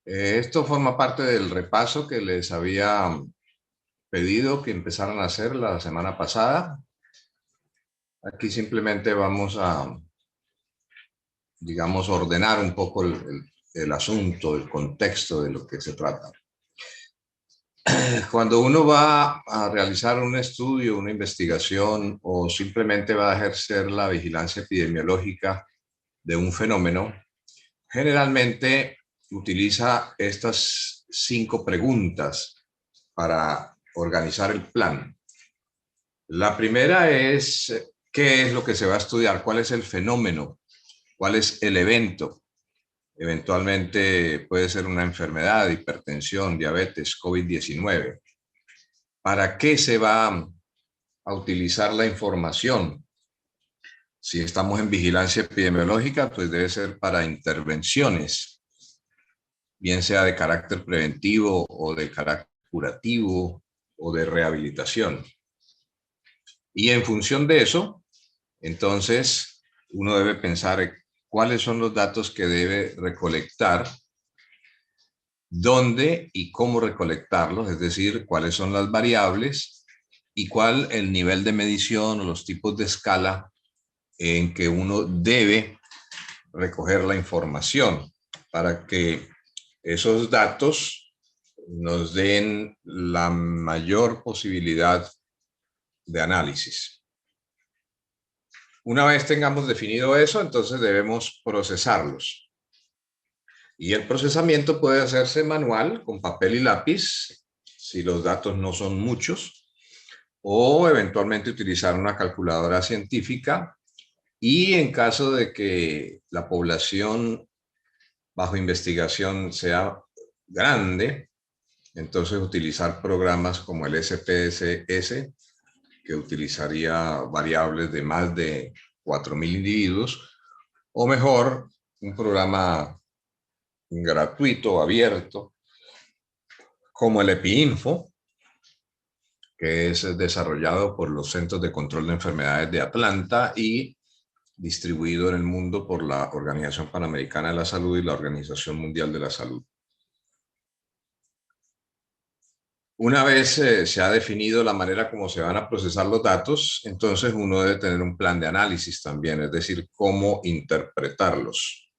Esto forma parte del repaso que les había pedido que empezaran a hacer la semana pasada. Aquí simplemente vamos a, digamos, ordenar un poco el asunto, el contexto de lo que se trata. Cuando uno va a realizar un estudio, una investigación o simplemente va a ejercer la vigilancia epidemiológica de un fenómeno, generalmente utiliza estas 5 preguntas para organizar el plan. La primera es, ¿qué es lo que se va a estudiar? ¿Cuál es el fenómeno? ¿Cuál es el evento? Eventualmente puede ser una enfermedad, hipertensión, diabetes, COVID-19. ¿Para qué se va a utilizar la información? Si estamos en vigilancia epidemiológica, pues debe ser para intervenciones, bien sea de carácter preventivo o de carácter curativo o de rehabilitación. Y en función de eso, entonces, uno debe pensar cuáles son los datos que debe recolectar, dónde y cómo recolectarlos, es decir, cuáles son las variables y cuál el nivel de medición o los tipos de escala en que uno debe recoger la información para que esos datos nos den la mayor posibilidad de análisis. Una vez tengamos definido eso, entonces debemos procesarlos. Y el procesamiento puede hacerse manual, con papel y lápiz, si los datos no son muchos, o eventualmente utilizar una calculadora científica. Y en caso de que la población bajo investigación sea grande, entonces utilizar programas como el SPSS, que utilizaría variables de más de 4.000 individuos, o mejor, un programa gratuito, abierto, como el EpiInfo, que es desarrollado por los Centros de Control de Enfermedades de Atlanta y distribuido en el mundo por la Organización Panamericana de la Salud y la Organización Mundial de la Salud. Una vez se ha definido la manera como se van a procesar los datos, entonces uno debe tener un plan de análisis también, es decir, cómo interpretarlos.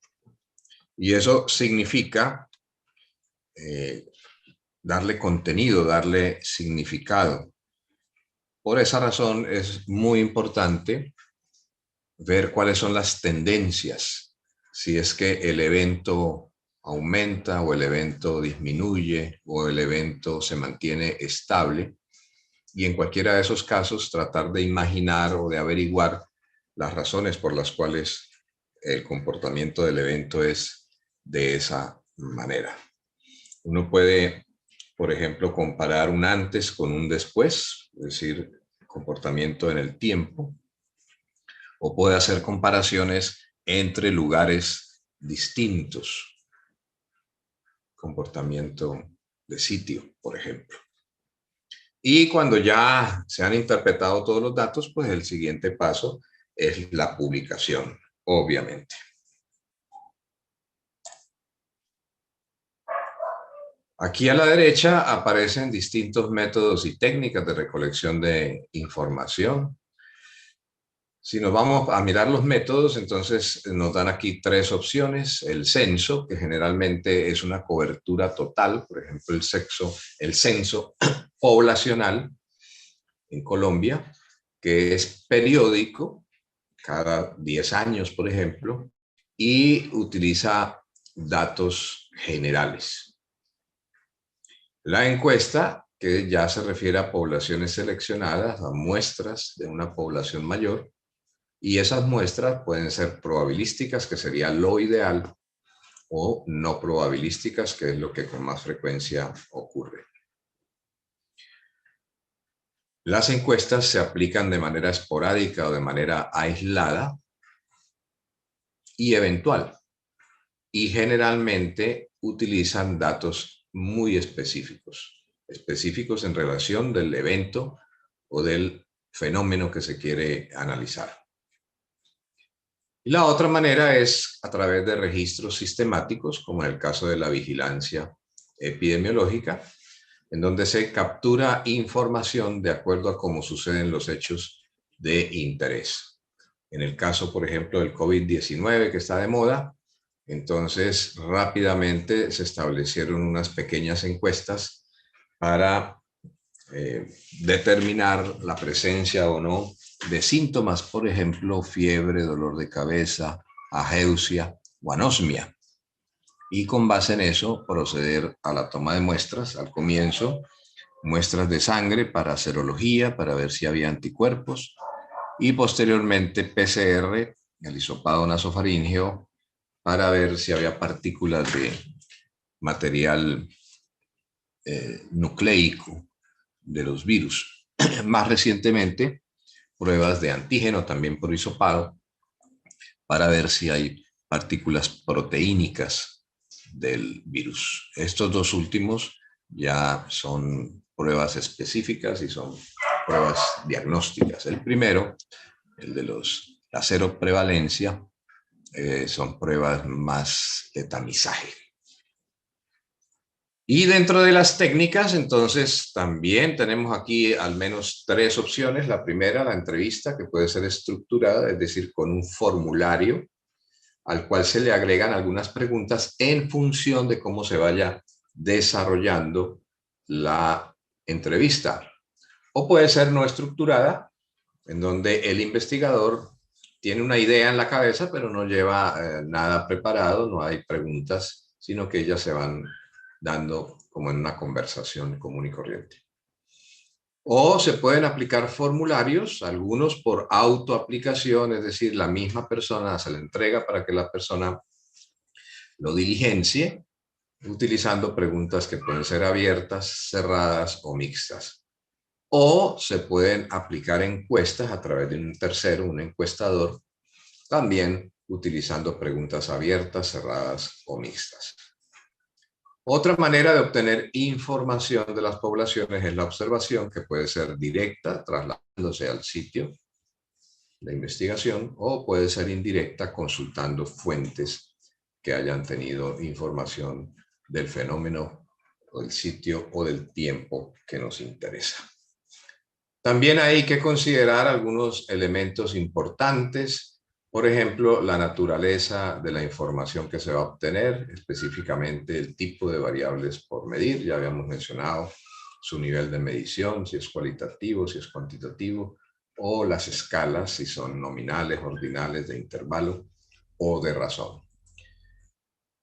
Y eso significa darle contenido, darle significado. Por esa razón es muy importante ver cuáles son las tendencias, si es que el evento aumenta o el evento disminuye o el evento se mantiene estable. Y en cualquiera de esos casos tratar de imaginar o de averiguar las razones por las cuales el comportamiento del evento es de esa manera. Uno puede, por ejemplo, comparar un antes con un después, es decir, comportamiento en el tiempo, o puede hacer comparaciones entre lugares distintos, comportamiento de sitio, por ejemplo. Y cuando ya se han interpretado todos los datos, pues el siguiente paso es la publicación, obviamente. Aquí a la derecha aparecen distintos métodos y técnicas de recolección de información. Si nos vamos a mirar los métodos, entonces nos dan aquí 3 opciones. El censo, que generalmente es una cobertura total, por ejemplo, el censo poblacional en Colombia, que es periódico, cada 10 años, por ejemplo, y utiliza datos generales. La encuesta, que ya se refiere a poblaciones seleccionadas, a muestras de una población mayor, y esas muestras pueden ser probabilísticas, que sería lo ideal, o no probabilísticas, que es lo que con más frecuencia ocurre. Las encuestas se aplican de manera esporádica o de manera aislada y eventual, y generalmente utilizan datos muy específicos, específicos en relación del evento o del fenómeno que se quiere analizar. Y la otra manera es a través de registros sistemáticos, como en el caso de la vigilancia epidemiológica, en donde se captura información de acuerdo a cómo suceden los hechos de interés. En el caso, por ejemplo, del COVID-19 que está de moda, entonces rápidamente se establecieron unas pequeñas encuestas para determinar la presencia o no de síntomas, por ejemplo, fiebre, dolor de cabeza, ageusia o anosmia. Y con base en eso proceder a la toma de muestras al comienzo, muestras de sangre para serología, para ver si había anticuerpos, y posteriormente PCR, el hisopado nasofaríngeo, para ver si había partículas de material nucleico de los virus. Más recientemente, pruebas de antígeno también por hisopado para ver si hay partículas proteínicas del virus. Estos dos últimos ya son pruebas específicas y son pruebas diagnósticas. El primero, el de la seroprevalencia, son pruebas más de tamizaje. Y dentro de las técnicas, entonces, también tenemos aquí al menos tres opciones. La primera, la entrevista, que puede ser estructurada, es decir, con un formulario al cual se le agregan algunas preguntas en función de cómo se vaya desarrollando la entrevista. O puede ser no estructurada, en donde el investigador tiene una idea en la cabeza, pero no lleva nada preparado, no hay preguntas, sino que ellas se van dando como en una conversación común y corriente. O se pueden aplicar formularios, algunos por autoaplicación, es decir, la misma persona se le entrega para que la persona lo diligencie, utilizando preguntas que pueden ser abiertas, cerradas o mixtas. O se pueden aplicar encuestas a través de un tercero, un encuestador, también utilizando preguntas abiertas, cerradas o mixtas. Otra manera de obtener información de las poblaciones es la observación, que puede ser directa, trasladándose al sitio de investigación, o puede ser indirecta, consultando fuentes que hayan tenido información del fenómeno o del sitio o del tiempo que nos interesa. También hay que considerar algunos elementos importantes, por ejemplo, la naturaleza de la información que se va a obtener, específicamente el tipo de variables por medir. Ya habíamos mencionado su nivel de medición, si es cualitativo, si es cuantitativo, o las escalas, si son nominales, ordinales, de intervalo o de razón.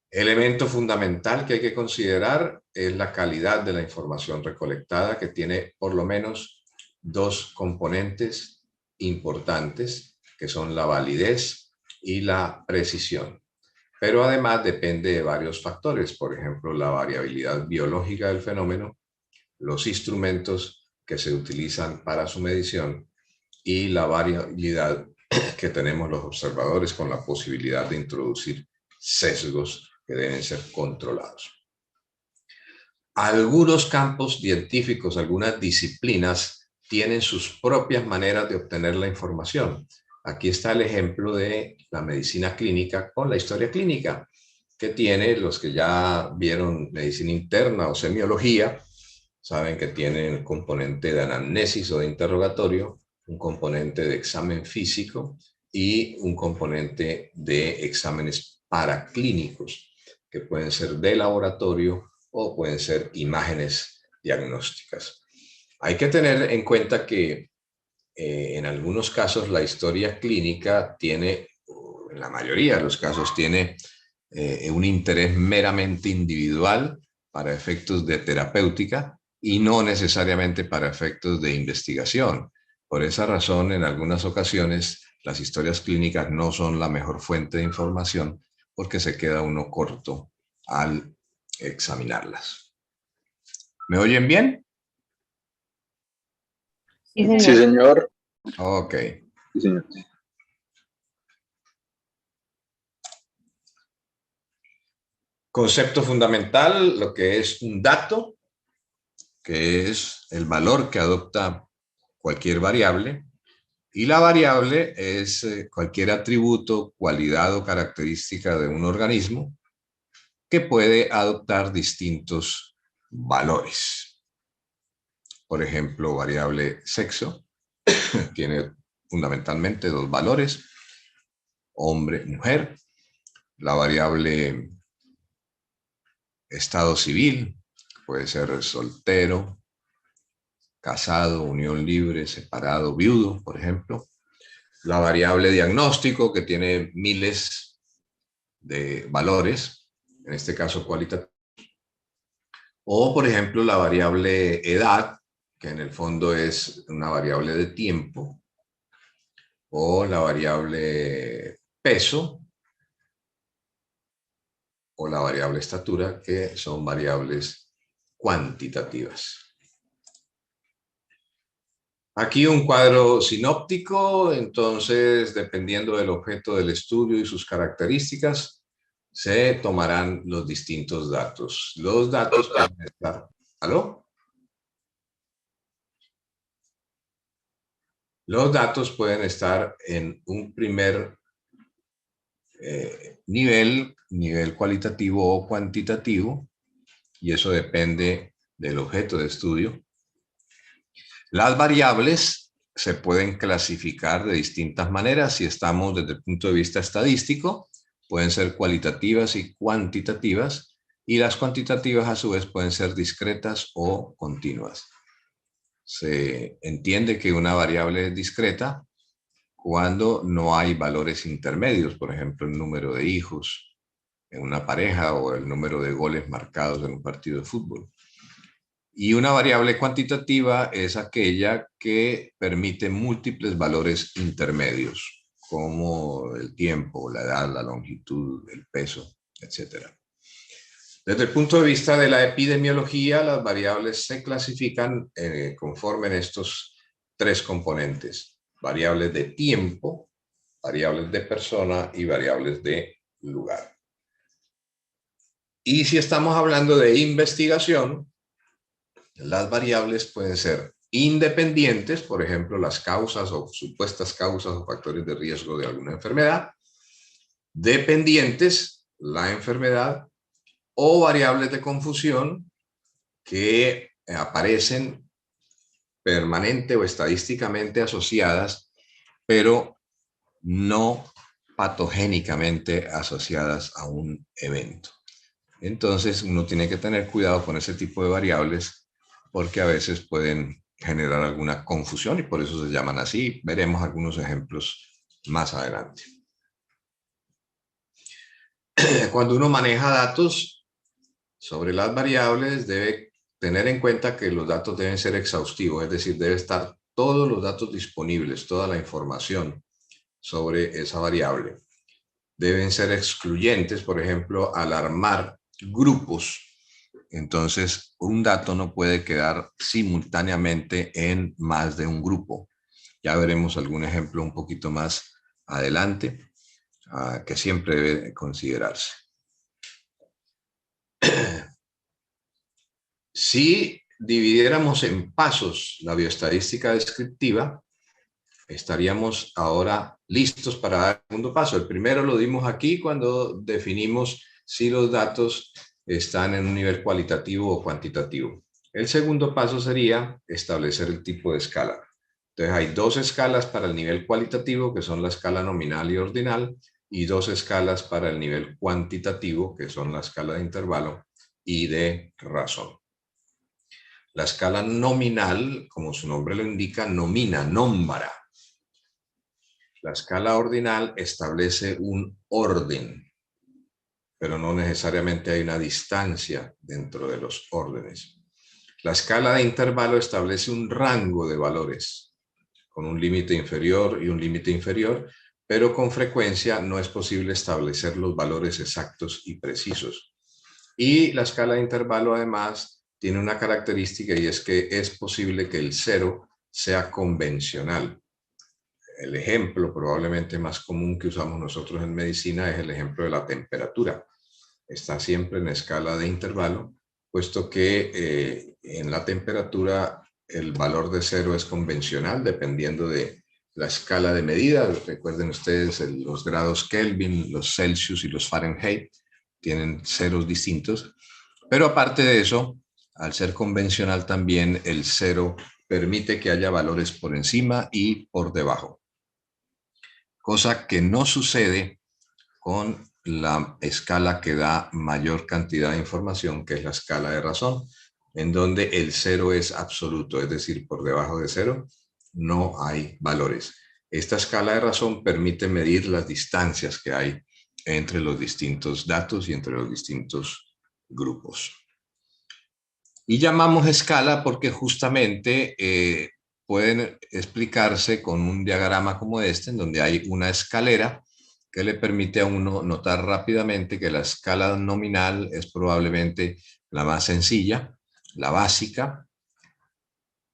Elemento fundamental que hay que considerar es la calidad de la información recolectada, que tiene por lo menos dos componentes importantes, que son la validez y la precisión. Pero además depende de varios factores, por ejemplo, la variabilidad biológica del fenómeno, los instrumentos que se utilizan para su medición y la variabilidad que tenemos los observadores, con la posibilidad de introducir sesgos que deben ser controlados. Algunos campos científicos, algunas disciplinas, tienen sus propias maneras de obtener la información. Aquí está el ejemplo de la medicina clínica con la historia clínica, que tiene, los que ya vieron medicina interna o semiología, saben que tiene el componente de anamnesis o de interrogatorio, un componente de examen físico y un componente de exámenes paraclínicos, que pueden ser de laboratorio o pueden ser imágenes diagnósticas. Hay que tener en cuenta que en algunos casos la historia clínica tiene, en la mayoría de los casos, tiene un interés meramente individual para efectos de terapéutica y no necesariamente para efectos de investigación. Por esa razón, en algunas ocasiones, las historias clínicas no son la mejor fuente de información, porque se queda uno corto al examinarlas. ¿Me oyen bien? Sí, señor. Sí, señor. Ok. Sí, señor. Concepto fundamental, lo que es un dato, que es el valor que adopta cualquier variable, Y la variable es cualquier atributo, cualidad o característica de un organismo que puede adoptar distintos valores. Por ejemplo, variable sexo tiene fundamentalmente dos valores, hombre, mujer. La variable estado civil puede ser soltero, casado, unión libre, separado, viudo, por ejemplo. La variable diagnóstico, que tiene miles de valores, en este caso cualitativo. O, por ejemplo, la variable edad, que en el fondo es una variable de tiempo. O la variable peso, o la variable estatura, que son variables cuantitativas. Aquí un cuadro sinóptico, entonces, dependiendo del objeto del estudio y sus características, se tomarán los distintos datos. Los datos pueden estar... ¿Aló? Los datos pueden estar en un primer nivel cualitativo o cuantitativo, y eso depende del objeto de estudio. Las variables se pueden clasificar de distintas maneras. Si estamos desde el punto de vista estadístico, pueden ser cualitativas y cuantitativas, y las cuantitativas a su vez pueden ser discretas o continuas. Se entiende que una variable es discreta cuando no hay valores intermedios, por ejemplo, el número de hijos en una pareja o el número de goles marcados en un partido de fútbol. Y una variable cuantitativa es aquella que permite múltiples valores intermedios, como el tiempo, la edad, la longitud, el peso, etc. Desde el punto de vista de la epidemiología, las variables se clasifican conforme en estos tres componentes: variables de tiempo, variables de persona y variables de lugar. Y si estamos hablando de investigación, las variables pueden ser independientes, por ejemplo, las causas o supuestas causas o factores de riesgo de alguna enfermedad; dependientes, la enfermedad; o variables de confusión que aparecen permanente o estadísticamente asociadas, pero no patogénicamente asociadas a un evento. Entonces, uno tiene que tener cuidado con ese tipo de variables porque a veces pueden generar alguna confusión y por eso se llaman así. Veremos algunos ejemplos más adelante. Cuando uno maneja datos sobre las variables, debe tener en cuenta que los datos deben ser exhaustivos, es decir, debe estar todos los datos disponibles, toda la información sobre esa variable. Deben ser excluyentes, por ejemplo, al armar grupos. Entonces, un dato no puede quedar simultáneamente en más de un grupo. Ya veremos algún ejemplo un poquito más adelante, que siempre debe considerarse. Si dividiéramos en pasos la bioestadística descriptiva, estaríamos ahora listos para dar el segundo paso. El primero lo dimos aquí cuando definimos si los datos están en un nivel cualitativo o cuantitativo. El segundo paso sería establecer el tipo de escala. Entonces hay dos escalas para el nivel cualitativo, que son la escala nominal y ordinal, y dos escalas para el nivel cuantitativo, que son la escala de intervalo y de razón. La escala nominal, como su nombre lo indica, nomina, nombra. La escala ordinal establece un orden, pero no necesariamente hay una distancia dentro de los órdenes. La escala de intervalo establece un rango de valores, con un límite inferior y un límite inferior, pero con frecuencia no es posible establecer los valores exactos y precisos. Y la escala de intervalo, además, tiene una característica, y es que es posible que el cero sea convencional. El ejemplo probablemente más común que usamos nosotros en medicina es el ejemplo de la temperatura. Está siempre en escala de intervalo, puesto que en la temperatura el valor de cero es convencional dependiendo de la escala de medida. Recuerden ustedes los grados Kelvin, los Celsius y los Fahrenheit tienen ceros distintos. Pero aparte de eso, al ser convencional también, el cero permite que haya valores por encima y por debajo. Cosa que no sucede con la escala que da mayor cantidad de información, que es la escala de razón, en donde el cero es absoluto, es decir, por debajo de cero no hay valores. Esta escala de razón permite medir las distancias que hay entre los distintos datos y entre los distintos grupos. Y llamamos escala porque justamente pueden explicarse con un diagrama como este, en donde hay una escalera que le permite a uno notar rápidamente que la escala nominal es probablemente la más sencilla, la básica.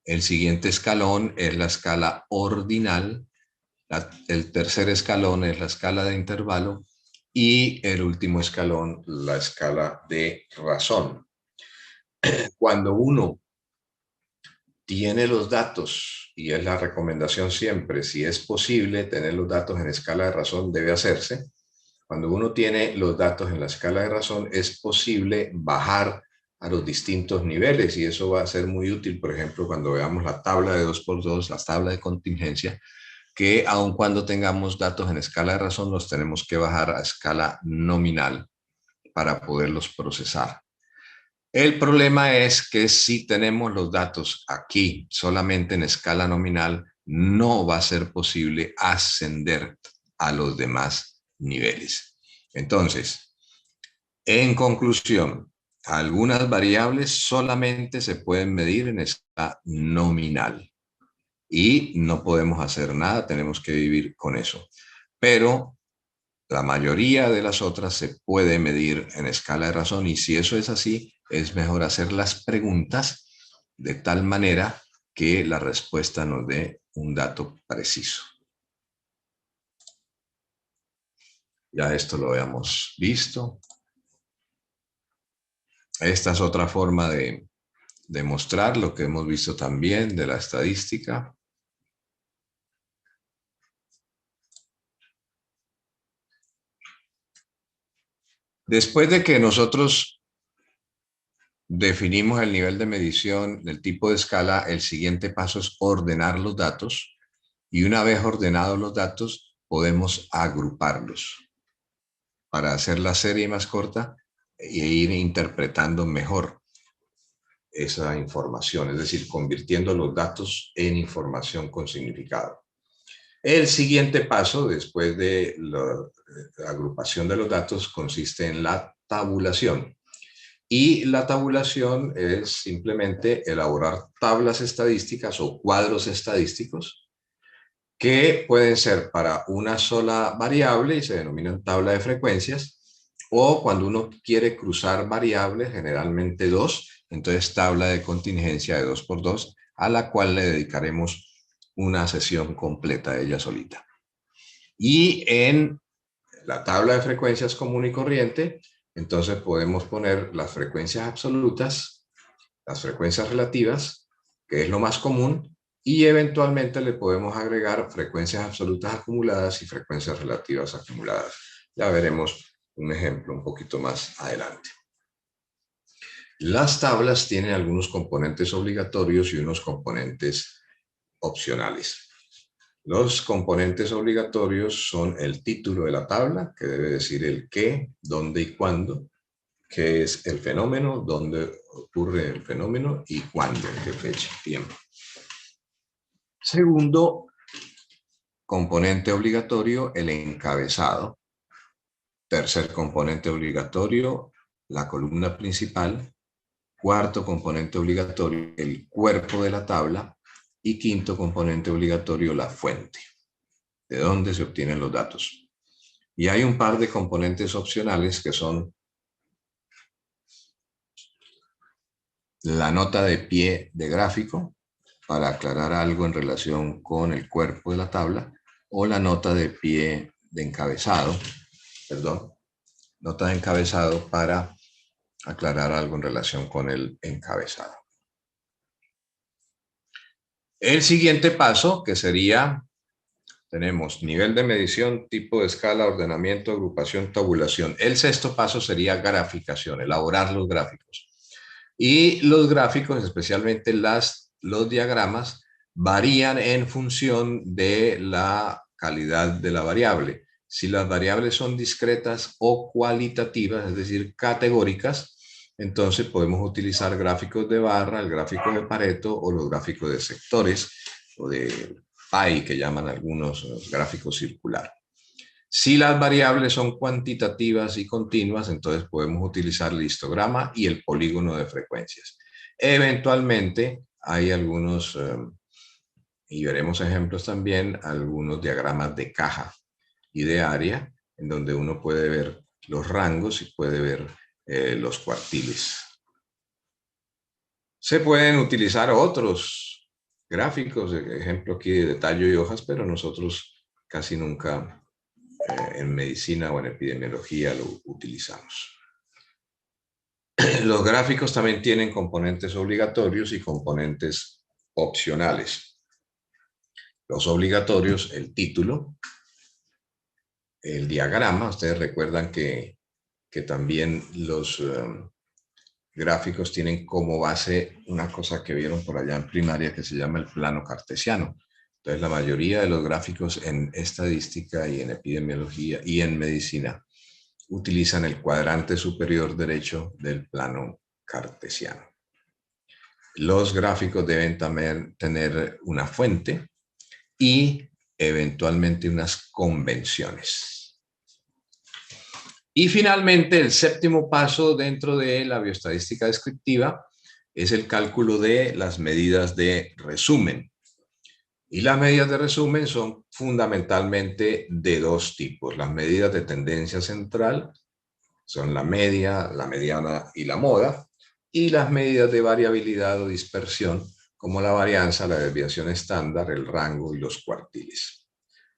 El siguiente escalón es la escala ordinal, el tercer escalón es la escala de intervalo y el último escalón, la escala de razón. Cuando uno tiene los datos, y es la recomendación siempre, si es posible tener los datos en escala de razón, debe hacerse. Cuando uno tiene los datos en la escala de razón, es posible bajar a los distintos niveles y eso va a ser muy útil, por ejemplo, cuando veamos la tabla de 2x2, la tabla de contingencia, que aun cuando tengamos datos en escala de razón, los tenemos que bajar a escala nominal para poderlos procesar. El problema es que si tenemos los datos aquí solamente en escala nominal, no va a ser posible ascender a los demás niveles. Entonces, en conclusión, algunas variables solamente se pueden medir en escala nominal y no podemos hacer nada, tenemos que vivir con eso. Pero la mayoría de las otras se puede medir en escala de razón y si eso es así, es mejor hacer las preguntas de tal manera que la respuesta nos dé un dato preciso. Ya esto lo habíamos visto. Esta es otra forma de demostrar lo que hemos visto también de la estadística. Después de que nosotros definimos el nivel de medición del tipo de escala, el siguiente paso es ordenar los datos y una vez ordenados los datos podemos agruparlos para hacer la serie más corta e ir interpretando mejor esa información, es decir, convirtiendo los datos en información con significado. El siguiente paso, después de la agrupación de los datos, consiste en la tabulación. Y la tabulación es simplemente elaborar tablas estadísticas o cuadros estadísticos que pueden ser para una sola variable y se denominan tabla de frecuencias, o cuando uno quiere cruzar variables, generalmente dos, entonces tabla de contingencia de 2x2, a la cual le dedicaremos una sesión completa de ella solita. Y en la tabla de frecuencias común y corriente, entonces podemos poner las frecuencias absolutas, las frecuencias relativas, que es lo más común, y eventualmente le podemos agregar frecuencias absolutas acumuladas y frecuencias relativas acumuladas. Ya veremos un ejemplo un poquito más adelante. Las tablas tienen algunos componentes obligatorios y unos componentes opcionales. Los componentes obligatorios son el título de la tabla, que debe decir el qué, dónde y cuándo, qué es el fenómeno, dónde ocurre el fenómeno y cuándo, en qué fecha, tiempo. Segundo componente obligatorio, el encabezado. Tercer componente obligatorio, la columna principal. Cuarto componente obligatorio, el cuerpo de la tabla. Y quinto componente obligatorio, la fuente, de dónde se obtienen los datos. Y hay un par de componentes opcionales que son la nota de pie de gráfico, para aclarar algo en relación con el cuerpo de la tabla, o la nota de pie de encabezado, nota de encabezado para aclarar algo en relación con el encabezado. El siguiente paso, que sería Tenemos nivel de medición, tipo de escala, ordenamiento, agrupación, tabulación. El sexto paso sería graficación, elaborar los gráficos. Y los gráficos, especialmente los diagramas, varían en función de la calidad de la variable. Si las variables son discretas o cualitativas, es decir, categóricas, entonces podemos utilizar gráficos de barra, el gráfico de Pareto o los gráficos de sectores o de pie, que llaman algunos los gráficos circular. Si las variables son cuantitativas y continuas, entonces podemos utilizar el histograma y el polígono de frecuencias. Eventualmente hay algunos, y veremos ejemplos también, algunos diagramas de caja y de área, en donde uno puede ver los rangos y puede ver los cuartiles. Se pueden utilizar otros gráficos, ejemplo aquí de tallo y hojas, pero nosotros casi nunca en medicina o en epidemiología lo utilizamos. Los gráficos también tienen componentes obligatorios y componentes opcionales. Los obligatorios, el título, el diagrama. Ustedes recuerdan que también los gráficos tienen como base una cosa que vieron por allá en primaria que se llama el plano cartesiano. Entonces, la mayoría de los gráficos en estadística y en epidemiología y en medicina utilizan el cuadrante superior derecho del plano cartesiano. Los gráficos deben también tener una fuente y eventualmente unas convenciones. Y finalmente, el séptimo paso dentro de la bioestadística descriptiva es el cálculo de las medidas de resumen. Y las medidas de resumen son fundamentalmente de dos tipos. Las medidas de tendencia central son la media, la mediana y la moda. Y las medidas de variabilidad o dispersión, como la varianza, la desviación estándar, el rango y los cuartiles.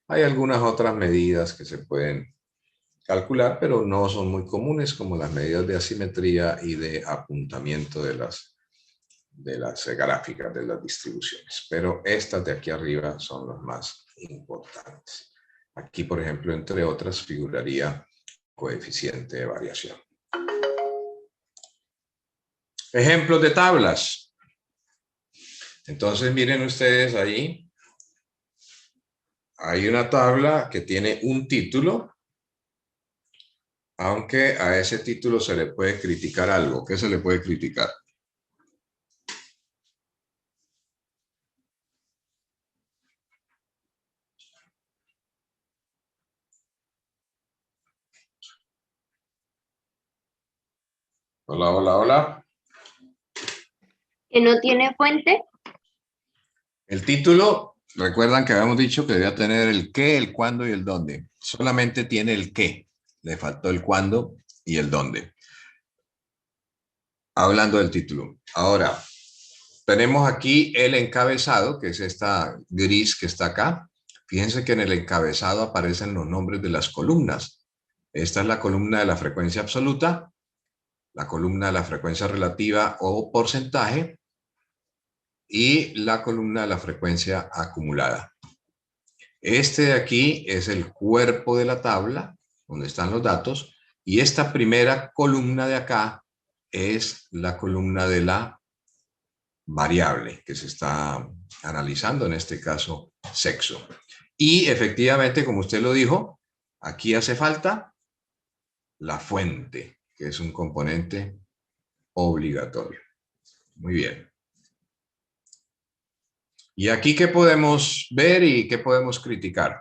Hay algunas otras medidas que se pueden calcular, pero no son muy comunes, como las medidas de asimetría y de apuntamiento de las gráficas, de las distribuciones. Pero estas de aquí arriba son las más importantes. Aquí, por ejemplo, entre otras, figuraría coeficiente de variación. Ejemplos de tablas. Entonces, miren ustedes ahí. Hay una tabla que tiene un título, aunque a ese título se le puede criticar algo. ¿Qué se le puede criticar? Hola, hola, hola. ¿Que no tiene fuente? El título, recuerdan que habíamos dicho que debía tener el qué, el cuándo y el dónde. Solamente tiene el qué. Le faltó el cuándo y el dónde. Hablando del título. Ahora, tenemos aquí el encabezado, que es esta gris que está acá. Fíjense que en el encabezado aparecen los nombres de las columnas. Esta es la columna de la frecuencia absoluta, la columna de la frecuencia relativa o porcentaje y la columna de la frecuencia acumulada. Este de aquí es el cuerpo de la tabla, donde están los datos, y esta primera columna de acá es la columna de la variable que se está analizando, en este caso, sexo. Y efectivamente, como usted lo dijo, aquí hace falta la fuente, que es un componente obligatorio. Muy bien. ¿Y aquí qué podemos ver y qué podemos criticar?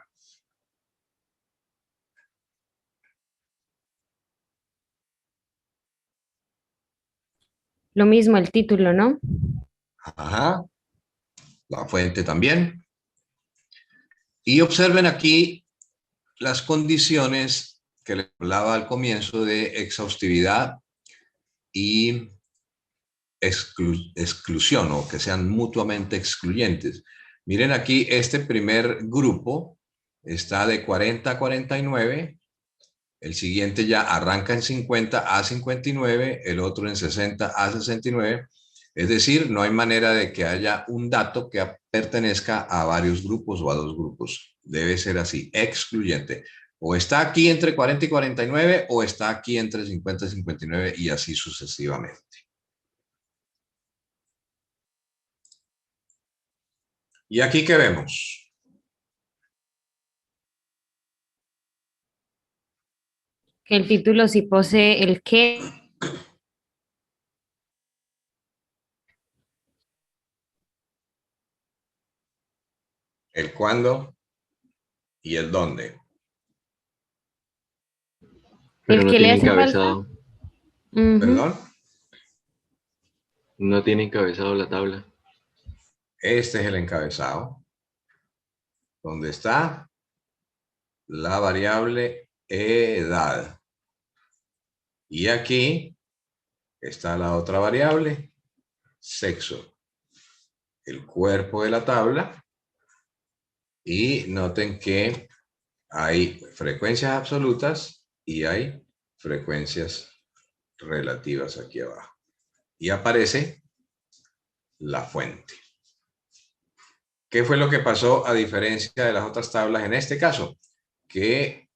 Lo mismo el título, ¿no? Ajá. La fuente también. Y observen aquí las condiciones que le hablaba al comienzo de exhaustividad y exclusión, o que sean mutuamente excluyentes. Miren aquí, este primer grupo está de 40 a 49, el siguiente ya arranca en 50 a 59, el otro en 60 a 69. Es decir, no hay manera de que haya un dato que pertenezca a varios grupos o a dos grupos. Debe ser así, excluyente. O está aquí entre 40 y 49 o está aquí entre 50 y 59 y así sucesivamente. ¿Y aquí qué vemos? Que el título sí posee el qué, El cuándo y el dónde. Pero el no que le tiene hace falta. encabezado. Ujú. ¿Perdón? No tiene encabezado la tabla. Este es el encabezado, donde está la variable edad. Y aquí está la otra variable, sexo. El cuerpo de la tabla. Y noten que hay frecuencias absolutas y hay frecuencias relativas aquí abajo. Y aparece la fuente. ¿Qué fue lo que pasó a diferencia de las otras tablas en este caso? Que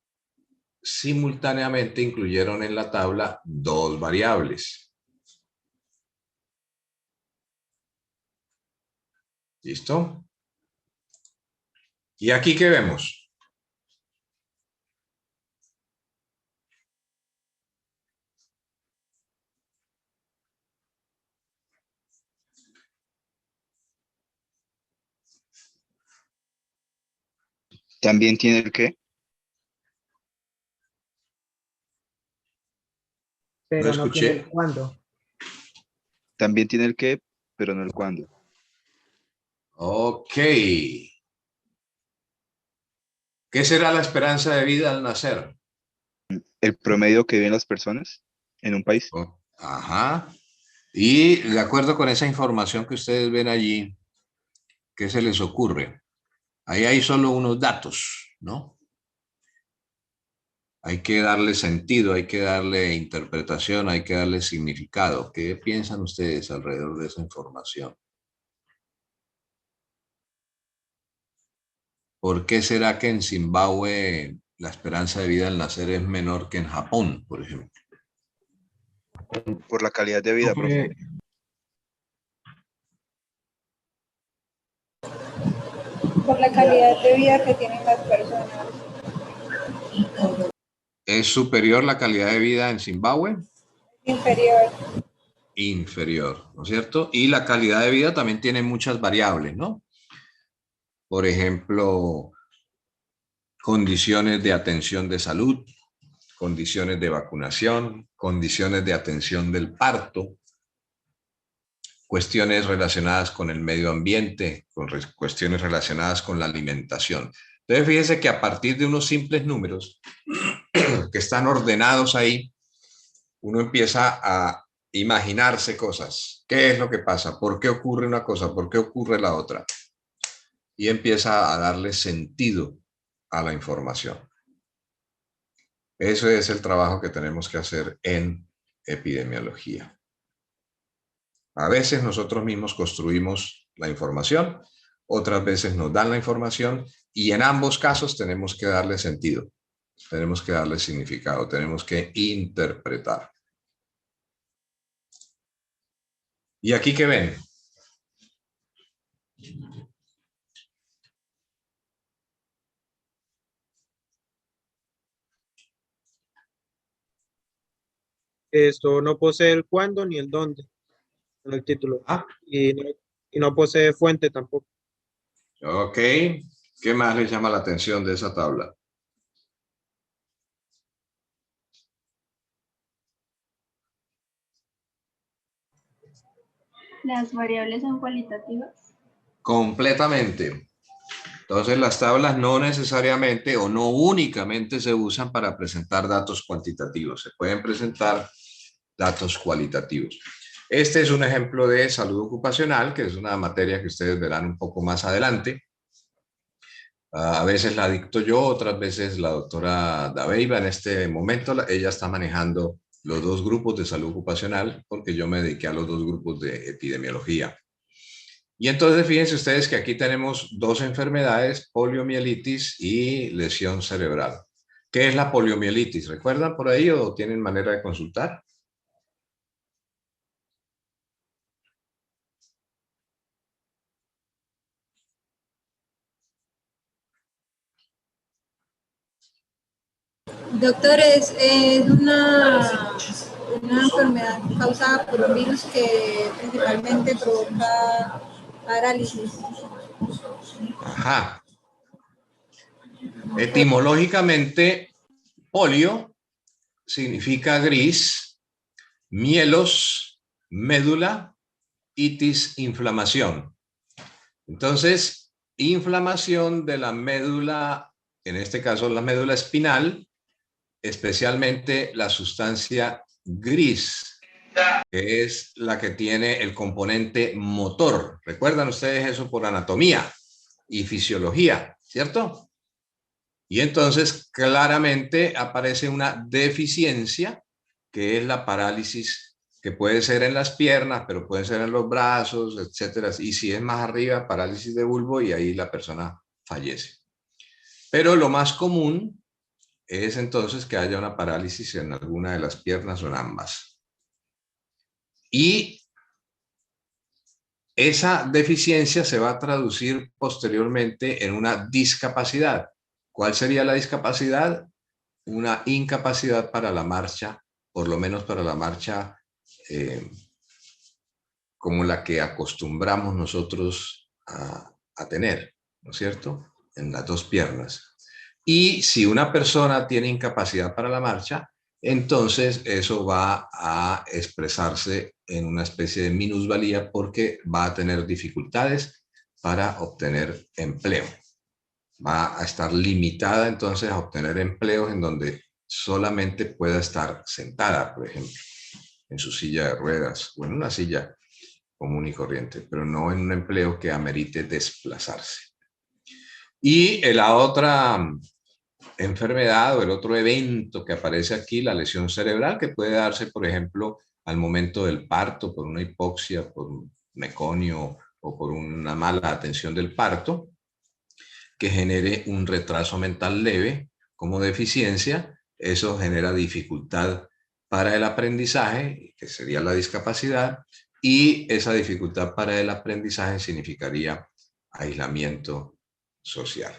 simultáneamente incluyeron en la tabla dos variables. ¿Listo? ¿Y aquí qué vemos? También tiene el qué, pero no tiene el escuché. cuándo. también tiene el qué, pero no el cuándo. Ok. ¿Qué será la esperanza de vida al nacer? El promedio que viven las personas en un país. Oh, ajá. Y de acuerdo con esa información que ustedes ven allí, ¿qué se les ocurre? Ahí hay solo unos datos, ¿no? Hay que darle sentido, hay que darle interpretación, hay que darle significado. ¿Qué piensan ustedes alrededor de esa información? ¿Por qué será que en Zimbabue la esperanza de vida al nacer es menor que en Japón, por ejemplo? Por la calidad de vida, profe. Profe, por la calidad de vida que tienen las personas. ¿Es superior la calidad de vida en Zimbabue? Inferior. Inferior, ¿no es cierto? Y la calidad de vida también tiene muchas variables, ¿no? Por ejemplo, condiciones de atención de salud, condiciones de vacunación, condiciones de atención del parto, cuestiones relacionadas con el medio ambiente, cuestiones relacionadas con la alimentación. Entonces, fíjense que a partir de unos simples números que están ordenados ahí, uno empieza a imaginarse cosas. ¿Qué es lo que pasa? ¿Por qué ocurre una cosa? ¿Por qué ocurre la otra? Y empieza a darle sentido a la información. Eso es el trabajo que tenemos que hacer en epidemiología. A veces nosotros mismos construimos la información, otras veces nos dan la información y en ambos casos tenemos que darle sentido, tenemos que darle significado, tenemos que interpretar. ¿Y aquí qué ven? Esto no posee el cuándo ni el dónde en el título. Ah, Y no posee fuente tampoco. ok. ¿Qué más les llama la atención de esa tabla? Las variables son cualitativas. Completamente. Entonces las tablas no necesariamente o no únicamente se usan para presentar datos cuantitativos, se pueden presentar datos cualitativos. Este es un ejemplo de salud ocupacional, que es una materia que ustedes verán un poco más adelante. A veces la dicto yo, otras veces la doctora Dabeiba. En este momento ella está manejando los dos grupos de salud ocupacional, porque yo me dediqué a los dos grupos de epidemiología. Y entonces fíjense ustedes que aquí tenemos dos enfermedades, poliomielitis y lesión cerebral. ¿Qué es la poliomielitis? ¿Recuerdan por ahí o tienen manera de consultar? Doctor, es una enfermedad causada por un virus que principalmente provoca parálisis. Ajá. Etimológicamente, polio significa gris, mielos, médula, itis, inflamación. Entonces, inflamación de la médula, en este caso la médula espinal, especialmente la sustancia gris, que es la que tiene el componente motor. ¿Recuerdan ustedes eso por anatomía y fisiología, cierto? Y entonces claramente aparece una deficiencia, que es la parálisis, que puede ser en las piernas, pero puede ser en los brazos, etcétera. Y si es más arriba, parálisis de bulbo, y ahí la persona fallece. Pero lo más común es entonces que haya una parálisis en alguna de las piernas o en ambas. Y esa deficiencia se va a traducir posteriormente en una discapacidad. ¿Cuál sería la discapacidad? Una incapacidad para la marcha, por lo menos para la marcha como la que acostumbramos nosotros a tener, ¿no es cierto? En las dos piernas. Y si una persona tiene incapacidad para la marcha, entonces eso va a expresarse en una especie de minusvalía porque va a tener dificultades para obtener empleo. Va a estar limitada entonces a obtener empleos en donde solamente pueda estar sentada, por ejemplo, en su silla de ruedas o en una silla común y corriente, pero no en un empleo que amerite desplazarse. Y la otra enfermedad o el otro evento que aparece aquí, la lesión cerebral, que puede darse, por ejemplo, al momento del parto, por una hipoxia, por un meconio o por una mala atención del parto, que genere un retraso mental leve como deficiencia. Eso genera dificultad para el aprendizaje, que sería la discapacidad, y esa dificultad para el aprendizaje significaría aislamiento social.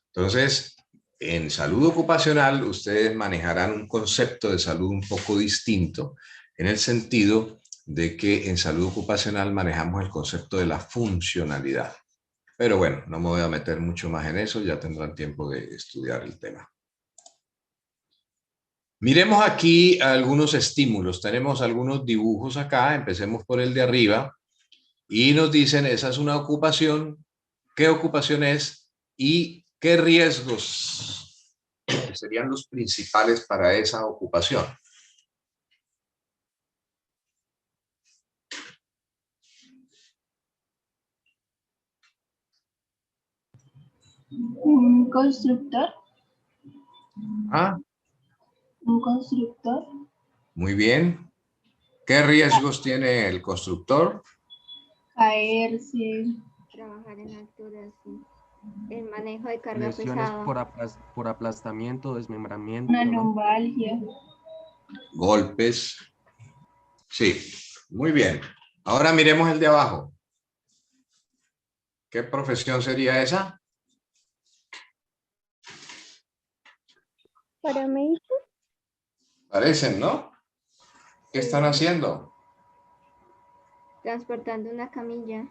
Entonces, en salud ocupacional, ustedes manejarán un concepto de salud un poco distinto, en el sentido de que en salud ocupacional manejamos el concepto de la funcionalidad. Pero bueno, no me voy a meter mucho más en eso, ya tendrán tiempo de estudiar el tema. Miremos aquí algunos estímulos. Tenemos algunos dibujos acá, empecemos por el de arriba, y nos dicen, esa es una ocupación, qué ocupación es y qué riesgos serían los principales para esa ocupación. Un constructor. Ah, Un constructor. muy bien. ¿Qué riesgos tiene el constructor? Caerse. Trabajar en alturas, sí. El manejo de carga Lesiones pesada. por aplastamiento, desmembramiento, Una ¿no? lumbalgia. Golpes. Sí, muy bien. Ahora miremos el de abajo. ¿Qué profesión sería esa? Paramédico. Parecen, ¿no? ¿Qué están haciendo? Transportando una camilla.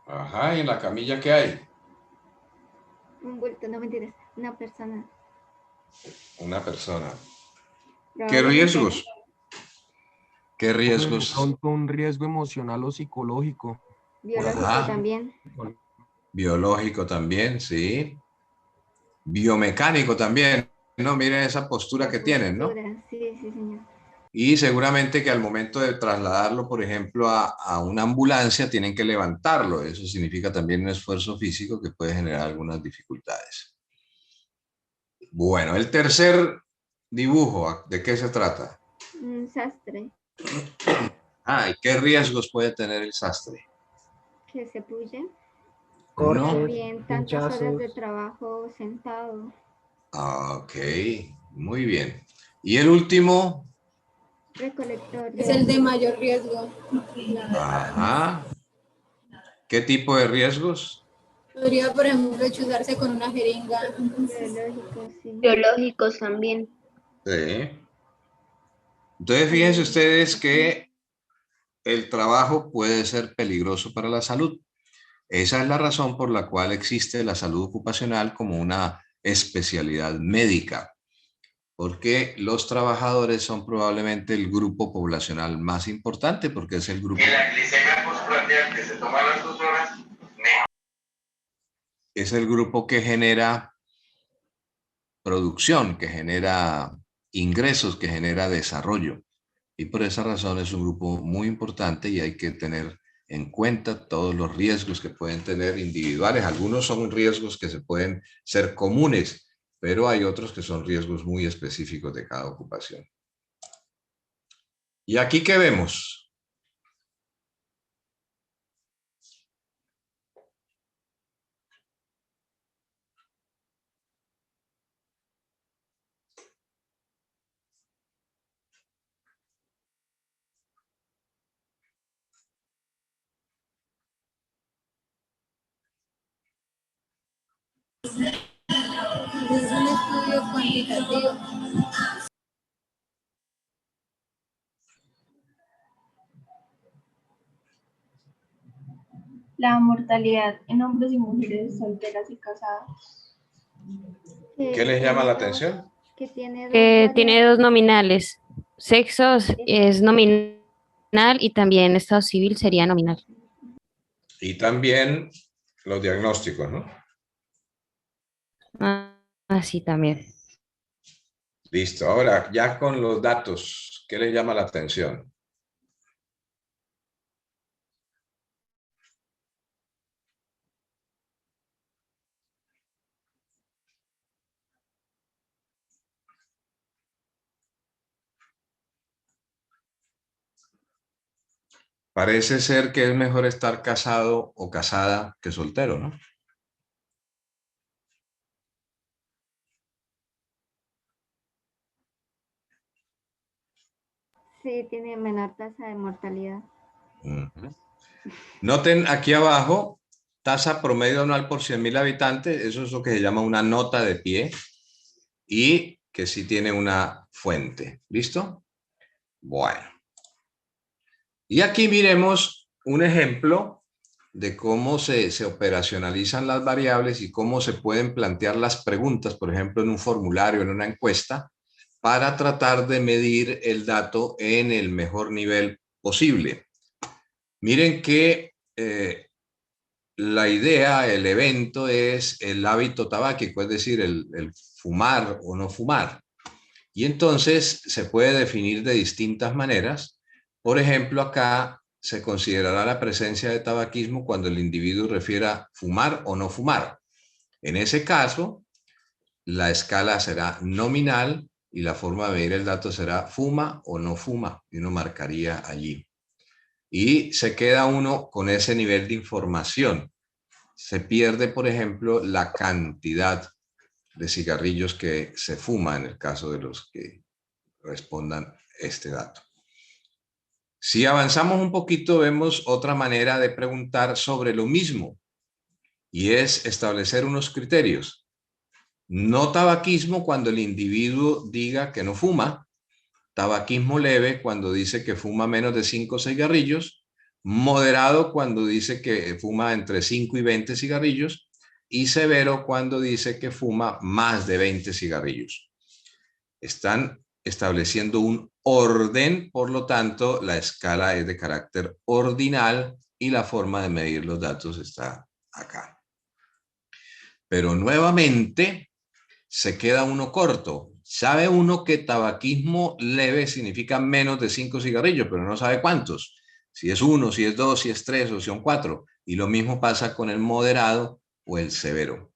Ajá, ¿y en la camilla qué hay? Un bulto, no mentiras. Una persona. Una persona. ¿Qué Probablemente riesgos? ¿Qué riesgos? Pronto un riesgo emocional o psicológico. Biológico Ajá. también. Biológico también, sí. Biomecánico también, ¿no? Miren esa postura que tienen, ¿no? Sí, sí, señor. Y seguramente que al momento de trasladarlo, por ejemplo, a una ambulancia, tienen que levantarlo. Eso significa también un esfuerzo físico que puede generar algunas dificultades. Bueno, el tercer dibujo, ¿de qué se trata? Un sastre ¿Y qué riesgos puede tener el sastre? que se puye. Uno. También tantas horas de trabajo sentado. Ok, muy bien. Y el último. Recolector. Es el de mayor riesgo. Ajá. ¿Qué tipo de riesgos? Podría, por ejemplo, chuzarse con una jeringa. Biológico, sí. Biológicos también. Sí. Entonces, fíjense ustedes que el trabajo puede ser peligroso para la salud. Esa es la razón por la cual existe la salud ocupacional como una especialidad médica, porque los trabajadores son probablemente el grupo poblacional más importante, porque es el grupo... Es el grupo que genera producción, que genera ingresos, que genera desarrollo. Y por esa razón es un grupo muy importante y hay que tener en cuenta todos los riesgos que pueden tener individuales. Algunos son riesgos que se pueden ser comunes, pero hay otros que son riesgos muy específicos de cada ocupación. ¿Y aquí qué vemos? Es un estudio cuantitativo. La mortalidad en hombres y mujeres solteras y casados. ¿Qué les llama la atención? Que tiene Tiene dos nominales. Sexo es nominal y también estado civil sería nominal. Y también los diagnósticos, ¿no? Sí, también. Listo. Ahora, ya con los datos, ¿qué les llama la atención? Parece ser que es mejor estar casado o casada que soltero, ¿no? Sí, tiene menor tasa de mortalidad. Noten aquí abajo, tasa promedio anual por 100.000 habitantes, eso es lo que se llama una nota de pie y que sí tiene una fuente. ¿Listo? Bueno. Y aquí miremos un ejemplo de cómo se operacionalizan las variables y cómo se pueden plantear las preguntas, por ejemplo, en un formulario, en una encuesta, para tratar de medir el dato en el mejor nivel posible. Miren que la idea, el evento es el hábito tabáquico, es decir, el fumar o no fumar. Y entonces se puede definir de distintas maneras. Por ejemplo, acá se considerará la presencia de tabaquismo cuando el individuo refiera fumar o no fumar. En ese caso, la escala será nominal y la forma de medir el dato será fuma o no fuma. Y uno marcaría allí. Y se queda uno con ese nivel de información. Se pierde, por ejemplo, la cantidad de cigarrillos que se fuma en el caso de los que respondan este dato. Si avanzamos un poquito, vemos otra manera de preguntar sobre lo mismo y es establecer unos criterios. No tabaquismo cuando el individuo diga que no fuma, tabaquismo leve cuando dice que fuma menos de 5 cigarrillos, moderado cuando dice que fuma entre 5 y 20 cigarrillos y severo cuando dice que fuma más de 20 cigarrillos. Están estableciendo un orden, por lo tanto, la escala es de carácter ordinal y la forma de medir los datos está acá. Pero nuevamente se queda uno corto. Sabe uno que tabaquismo leve significa menos de 5 cigarrillos, pero no sabe cuántos. Si es 1, si es 2, si es 3 o si son 4. Y lo mismo pasa con el moderado o el severo.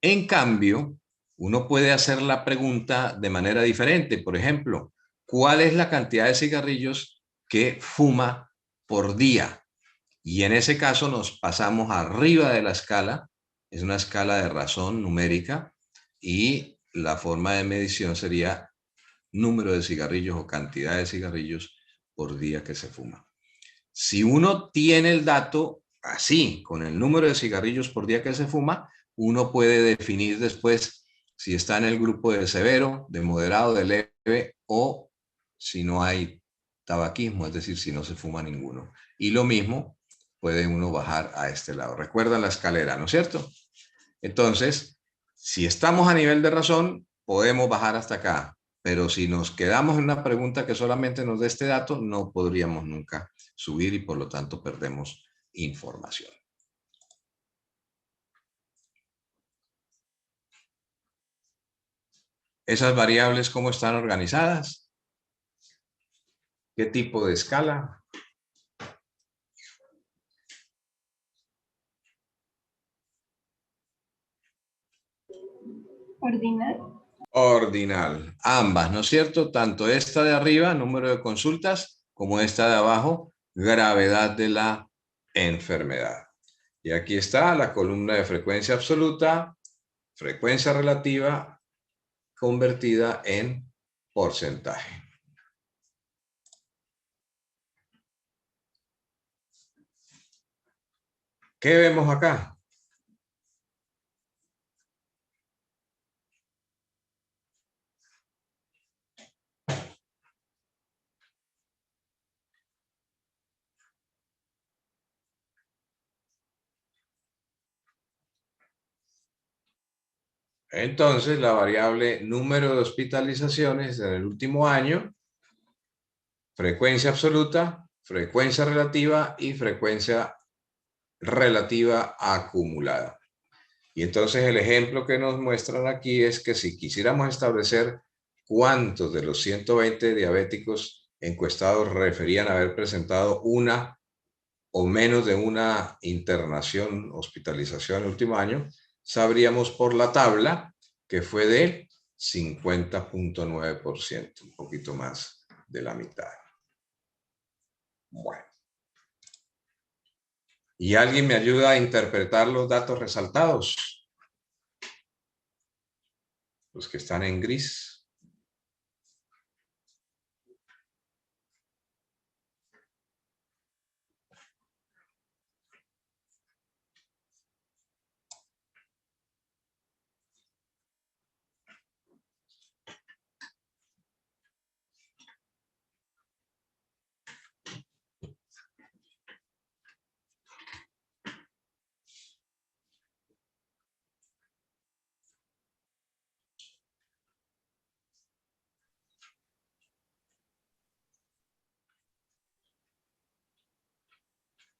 En cambio, uno puede hacer la pregunta de manera diferente. Por ejemplo, ¿cuál es la cantidad de cigarrillos que fuma por día? Y en ese caso nos pasamos arriba de la escala. Es una escala de razón numérica y la forma de medición sería número de cigarrillos o cantidad de cigarrillos por día que se fuma. Si uno tiene el dato así, con el número de cigarrillos por día que se fuma, uno puede definir después si está en el grupo de severo, de moderado, de leve o si no hay tabaquismo, es decir, si no se fuma ninguno. Y lo mismo puede uno bajar a este lado. Recuerdan la escalera, ¿no es cierto? Entonces, si estamos a nivel de razón, podemos bajar hasta acá. Pero si nos quedamos en una pregunta que solamente nos dé este dato, no podríamos nunca subir y por lo tanto perdemos información. ¿Esas variables cómo están organizadas? ¿Qué tipo de escala? Ordinal. Ordinal. Ambas, ¿no es cierto? Tanto esta de arriba, número de consultas, como esta de abajo, gravedad de la enfermedad. Y aquí está la columna de frecuencia absoluta, frecuencia relativa, convertida en porcentaje. ¿Qué vemos acá? Entonces, la variable número de hospitalizaciones en el último año, frecuencia absoluta, frecuencia relativa y frecuencia relativa acumulada. Y entonces el ejemplo que nos muestran aquí es que si quisiéramos establecer cuántos de los 120 diabéticos encuestados referían haber presentado una o menos de una internación, hospitalización en el último año, sabríamos por la tabla que fue de 50.9%, un poquito más de la mitad. Bueno. ¿Y alguien me ayuda a interpretar los datos resaltados? Los que están en gris.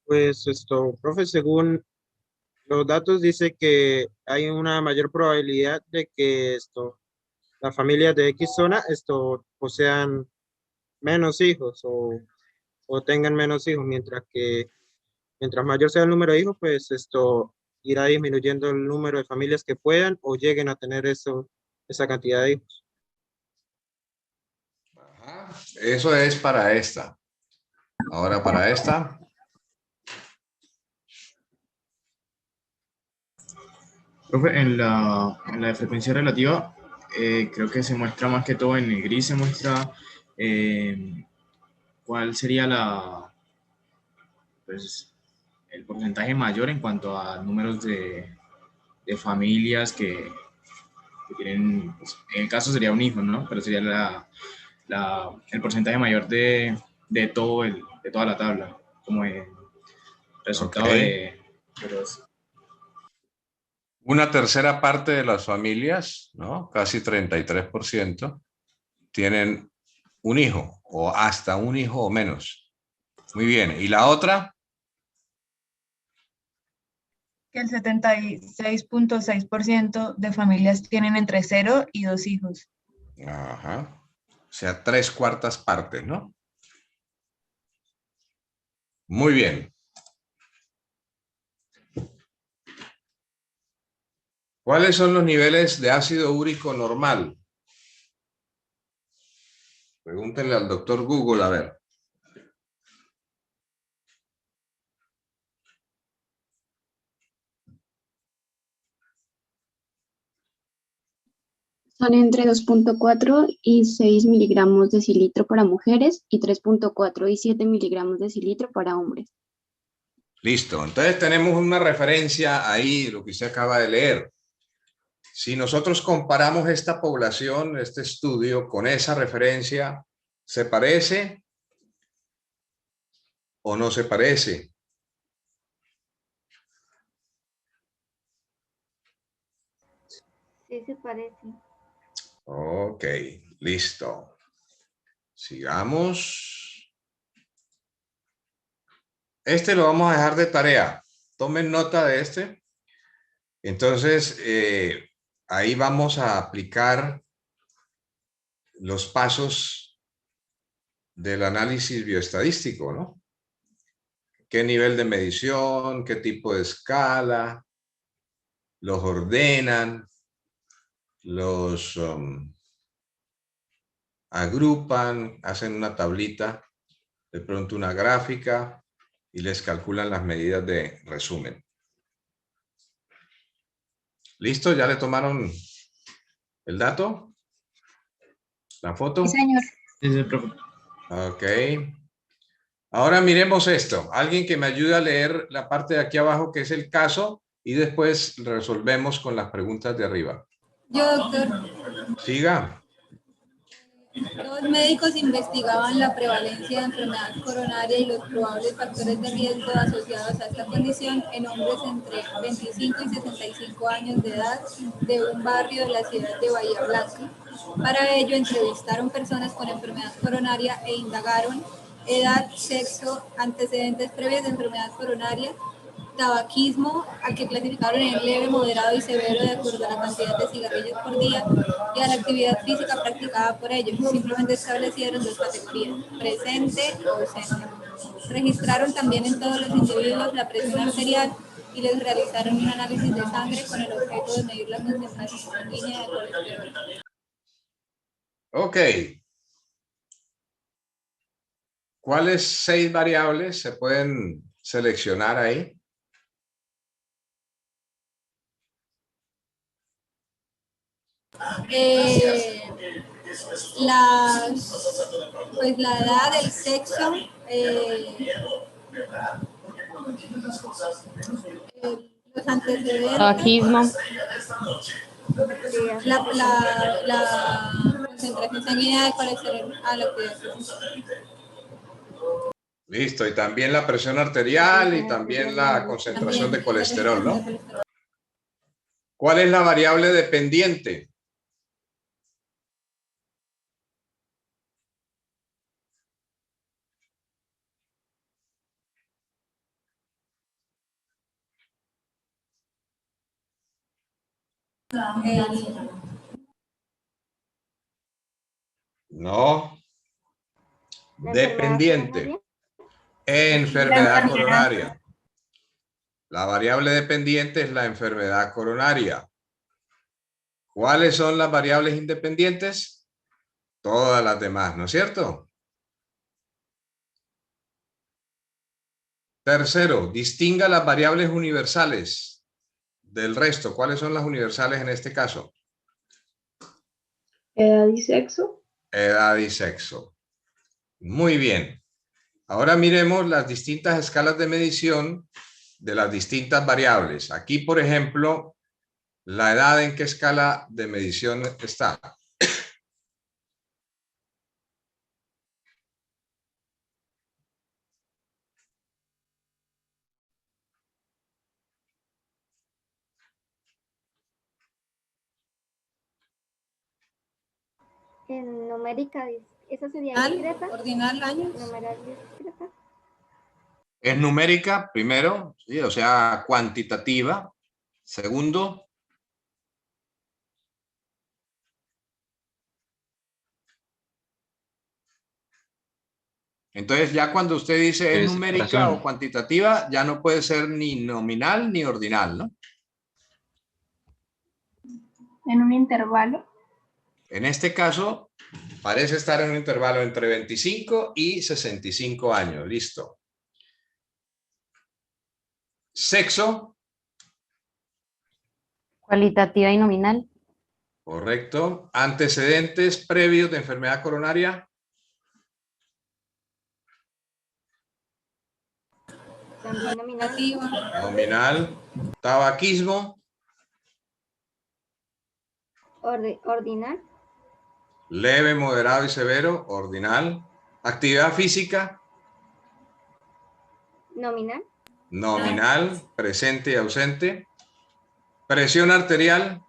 Pues profe, según los datos dice que hay una mayor probabilidad de que las familias de X zona posean menos hijos o tengan menos hijos, mientras que mientras mayor sea el número de hijos, pues irá disminuyendo el número de familias que puedan o lleguen a tener esa cantidad de hijos. Ajá. Eso es para esta. Ahora para esta. Profe, en la de frecuencia relativa, creo que se muestra más que todo en el gris, se muestra cuál sería pues, el porcentaje mayor en cuanto a números de familias que tienen, pues, en el caso sería un hijo, ¿no? Pero sería el porcentaje mayor de toda la tabla, como el resultado de los... Una tercera parte de las familias, ¿no? Casi 33%, tienen un hijo o hasta un hijo o menos. Muy bien. ¿Y la otra? Que el 76.6% de familias tienen entre 0 y 2 hijos. Ajá. O sea, 3/4 partes, ¿no? Muy bien. ¿Cuáles son los niveles de ácido úrico normal? Pregúntenle al doctor Google a ver. Son entre 2.4 y 6 miligramos de decilitro para mujeres y 3.4 y 7 miligramos de decilitro para hombres. Listo, entonces tenemos una referencia ahí, lo que usted acaba de leer. Si nosotros comparamos esta población, este estudio, con esa referencia, ¿se parece o no se parece? Sí se parece. Ok, listo. Sigamos. Este lo vamos a dejar de tarea. Tomen nota de este. Entonces, ahí vamos a aplicar los pasos del análisis bioestadístico, ¿no? ¿Qué nivel de medición? ¿Qué tipo de escala? Los ordenan, los agrupan, hacen una tablita, de pronto una gráfica y les calculan las medidas de resumen. ¿Listo? ¿Ya le tomaron el dato? ¿La foto? Sí, señor. Sí, sí, profe. Ok. Ahora miremos esto. Alguien que me ayude a leer la parte de aquí abajo, que es el caso, y después resolvemos con las preguntas de arriba. Yo, doctor. Siga. Los médicos investigaban la prevalencia de enfermedad coronaria y los probables factores de riesgo asociados a esta condición en hombres entre 25 y 65 años de edad de un barrio de la ciudad de Bahía Blanca. Para ello entrevistaron personas con enfermedad coronaria e indagaron edad, sexo, antecedentes previos de enfermedad coronaria, tabaquismo, al que clasificaron en leve, moderado y severo de acuerdo a la cantidad de cigarrillos por día, y a la actividad física practicada por ellos. Simplemente establecieron dos categorías, presente o ausente. Registraron también en todos los individuos la presión arterial y les realizaron un análisis de sangre con el objeto de medir la concentración sanguínea de colesterol. Ok. ¿Cuáles 6 variables se pueden seleccionar ahí? Pues la edad, el sexo, los antecedentes, Tabaquismo. la concentración sanguínea de colesterol a la actividad física. Listo, y también la presión arterial y también la concentración de colesterol, ¿no? ¿Cuál es la variable dependiente? No. Dependiente. Enfermedad coronaria. La variable dependiente es la enfermedad coronaria. ¿Cuáles son las variables independientes? Todas las demás, ¿no es cierto? Tercero, distinga las variables universales del resto. ¿Cuáles son las universales en este caso? Edad y sexo. Edad y sexo. Muy bien. Ahora miremos las distintas escalas de medición de las distintas variables. Aquí, por ejemplo, la edad, ¿en qué escala de medición está? En numérica, ¿eso sería Ordinal, discreta? ordinal años. Numeral discreta. Es numérica, primero, ¿sí? O sea, cuantitativa. Segundo, entonces ya cuando usted dice es Es numérica razón. o cuantitativa, ya no puede ser ni nominal ni ordinal, ¿no? En un intervalo. En este caso, parece estar en un intervalo entre 25 y 65 años. Listo. Sexo. Cualitativa y nominal. Correcto. Antecedentes previos de enfermedad coronaria. También nominal. Nominal. Tabaquismo. Ordinal. Leve, moderado y severo. Ordinal. Actividad física. Nominal. Nominal. Presente y ausente. Presión arterial.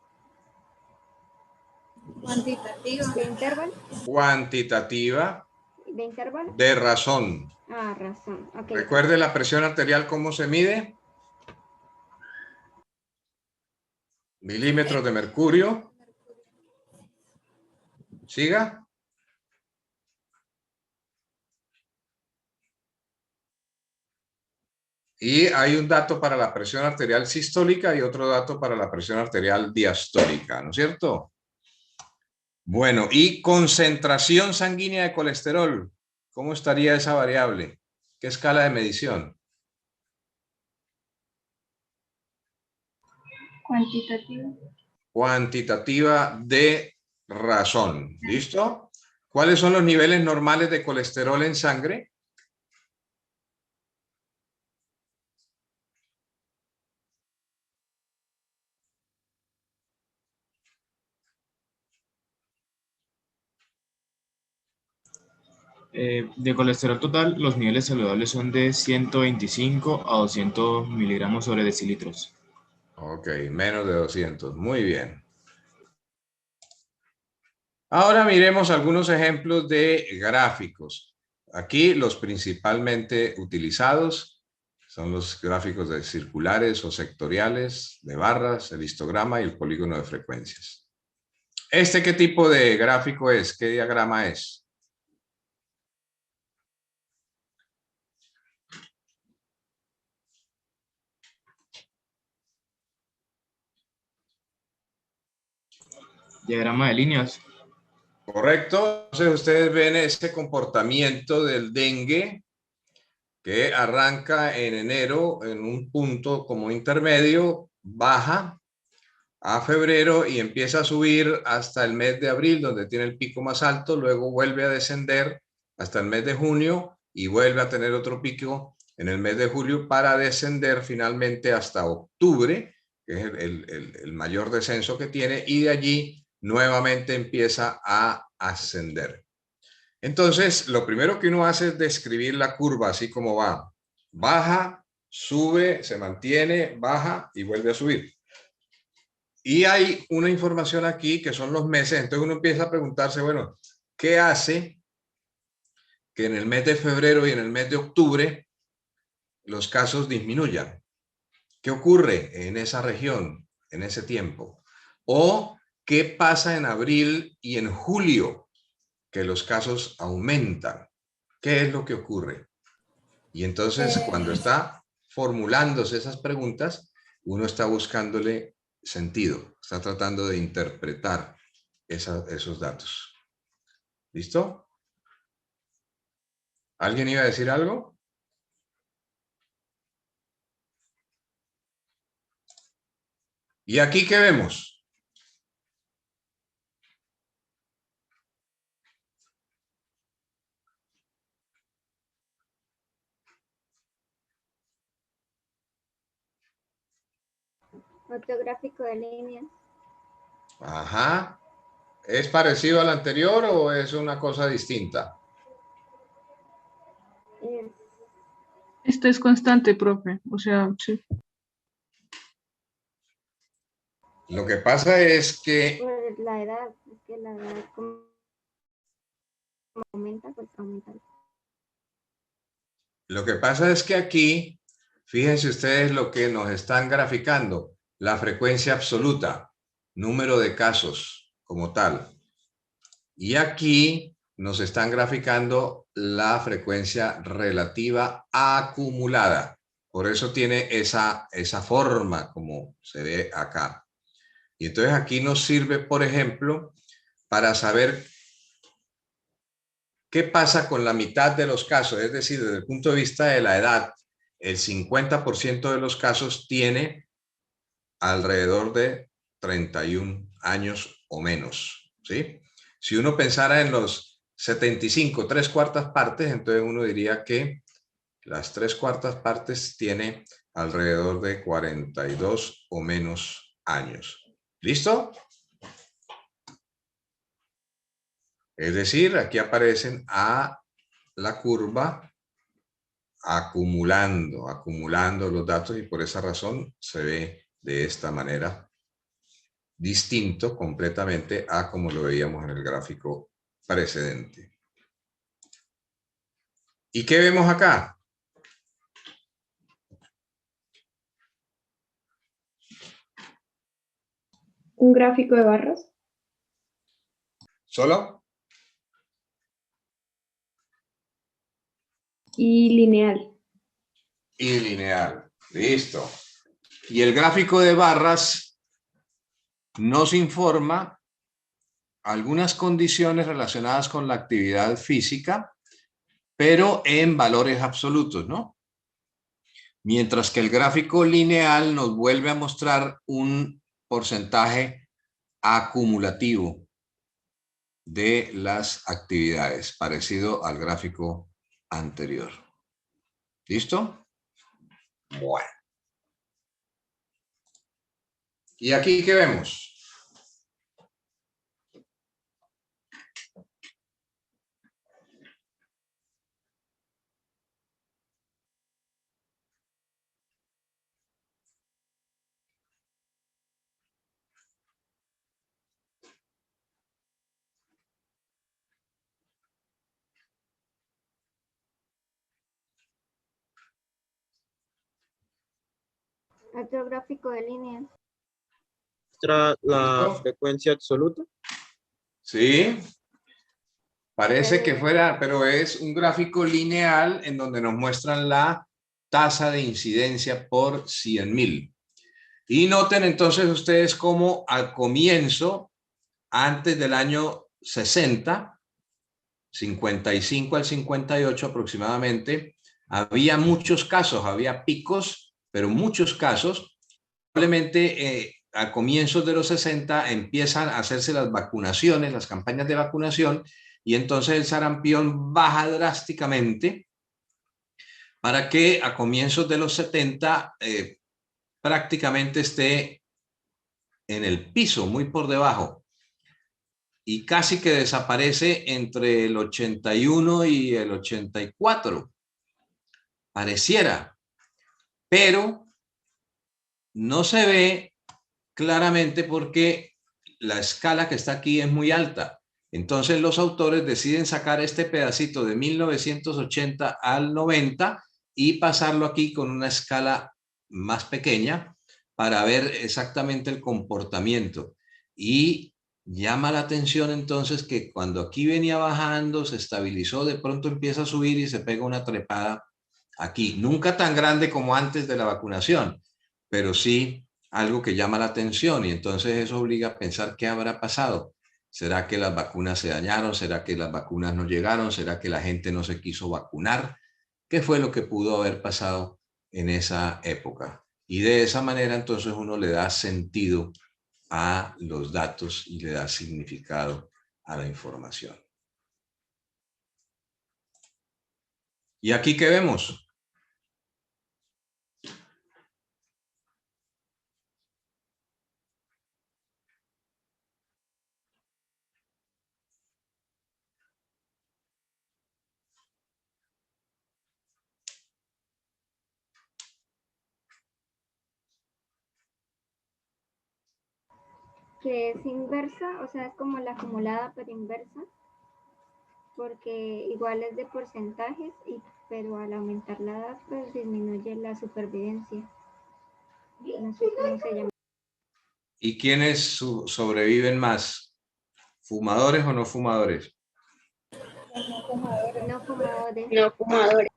Cuantitativa. De intervalo. Cuantitativa. De intervalo. De razón. Ah, razón. Ok. Recuerde la presión arterial, ¿cómo se mide? Milímetros de mercurio. Siga. Y hay un dato para la presión arterial sistólica y otro dato para la presión arterial diastólica, ¿no es cierto? Bueno, y concentración sanguínea de colesterol. ¿Cómo estaría esa variable? ¿Qué escala de medición? Cuantitativa. Cuantitativa de razón. ¿Listo? ¿Cuáles son los niveles normales de colesterol en sangre? De colesterol total, los niveles saludables son de 125 a 200 miligramos sobre decilitros. Ok, menos de 200. Muy bien. Ahora miremos algunos ejemplos de gráficos. Aquí los principalmente utilizados son los gráficos de circulares o sectoriales, de barras, el histograma y el polígono de frecuencias. ¿Este qué tipo de gráfico es? ¿Qué diagrama es? Diagrama de líneas. Correcto. Entonces ustedes ven ese comportamiento del dengue que arranca en enero en un punto como intermedio, baja a febrero y empieza a subir hasta el mes de abril, donde tiene el pico más alto, luego vuelve a descender hasta el mes de junio y vuelve a tener otro pico en el mes de julio para descender finalmente hasta octubre, que es el mayor descenso que tiene, y de allí nuevamente empieza a ascender. Entonces, lo primero que uno hace es describir la curva así como va. Baja, sube, se mantiene, baja y vuelve a subir. Y hay una información aquí que son los meses. Entonces uno empieza a preguntarse, bueno, ¿qué hace que en el mes de febrero y en el mes de octubre los casos disminuyan? ¿Qué ocurre en esa región, en ese tiempo? ¿O qué pasa en abril y en julio, que los casos aumentan? ¿Qué es lo que ocurre? Y entonces cuando está formulándose esas preguntas, uno está buscándole sentido, está tratando de interpretar esos datos. ¿Listo? ¿Alguien iba a decir algo? ¿Y aquí qué vemos? Otro gráfico de líneas. Ajá. ¿Es parecido al anterior o es una cosa distinta? Esto es constante, profe. O sea, sí. Lo que pasa es que... Pues la edad, es que la edad como aumenta, pues aumenta. Lo que pasa es que aquí, fíjense ustedes lo que nos están graficando, la frecuencia absoluta, número de casos como tal. Y aquí nos están graficando la frecuencia relativa acumulada. Por eso tiene esa forma como se ve acá. Y entonces aquí nos sirve, por ejemplo, para saber qué pasa con la mitad de los casos, es decir, desde el punto de vista de la edad, el 50% de los casos tiene alrededor de 31 años o menos, ¿sí? Si uno pensara en los 75, 3/4 partes, entonces uno diría que las 3/4 partes tiene alrededor de 42 o menos años. ¿Listo? Es decir, aquí aparecen a la curva acumulando los datos y por esa razón se ve de esta manera, distinto completamente a como lo veíamos en el gráfico precedente. ¿Y qué vemos acá? Un gráfico de barras. ¿Solo? Y lineal. Y lineal. Listo. Y el gráfico de barras nos informa algunas condiciones relacionadas con la actividad física, pero en valores absolutos, ¿no? Mientras que el gráfico lineal nos vuelve a mostrar un porcentaje acumulativo de las actividades, parecido al gráfico anterior. ¿Listo? Bueno. ¿Y aquí qué vemos? Otro gráfico de líneas. La ¿Listo? frecuencia absoluta. Sí. Parece que fuera, pero es un gráfico lineal en donde nos muestran la tasa de incidencia por 100.000. Y noten entonces ustedes cómo al comienzo, antes del año 60, 55 al 58 aproximadamente, había muchos casos, había picos, pero muchos casos. Probablemente a comienzos de los 60 empiezan a hacerse las vacunaciones, las campañas de vacunación, y entonces el sarampión baja drásticamente para que a comienzos de los 70 prácticamente esté en el piso, muy por debajo, y casi que desaparece entre el 81 y el 84, pareciera, pero no se ve claramente porque la escala que está aquí es muy alta. Entonces los autores deciden sacar este pedacito de 1980 al 90 y pasarlo aquí con una escala más pequeña para ver exactamente el comportamiento. Y llama la atención entonces que cuando aquí venía bajando, se estabilizó, de pronto empieza a subir y se pega una trepada aquí. Nunca tan grande como antes de la vacunación, pero sí algo que llama la atención y entonces eso obliga a pensar qué habrá pasado. ¿Será que las vacunas se dañaron? ¿Será que las vacunas no llegaron? ¿Será que la gente no se quiso vacunar? ¿Qué fue lo que pudo haber pasado en esa época? Y de esa manera entonces uno le da sentido a los datos y le da significado a la información. ¿Y aquí qué vemos? Que es inversa, o sea, es como la acumulada pero inversa, porque igual es de porcentajes, pero al aumentar la edad, pues disminuye la supervivencia. No sé cómo se llama. ¿Y quiénes sobreviven más? ¿Fumadores o no fumadores? No fumadores. No fumadores.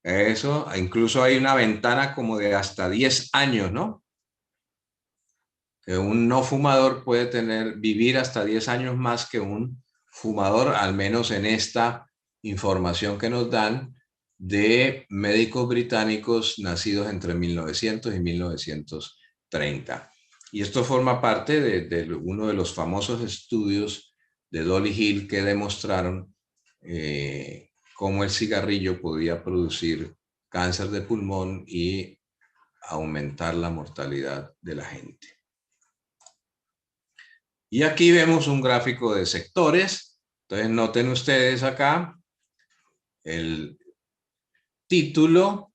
Eso, incluso hay una ventana como de hasta 10 años, ¿no? Un no fumador puede vivir hasta 10 años más que un fumador, al menos en esta información que nos dan de médicos británicos nacidos entre 1900 y 1930. Y esto forma parte de uno de los famosos estudios de Dolly Hill que demostraron cómo el cigarrillo podía producir cáncer de pulmón y aumentar la mortalidad de la gente. Y aquí vemos un gráfico de sectores. Entonces noten ustedes acá el título,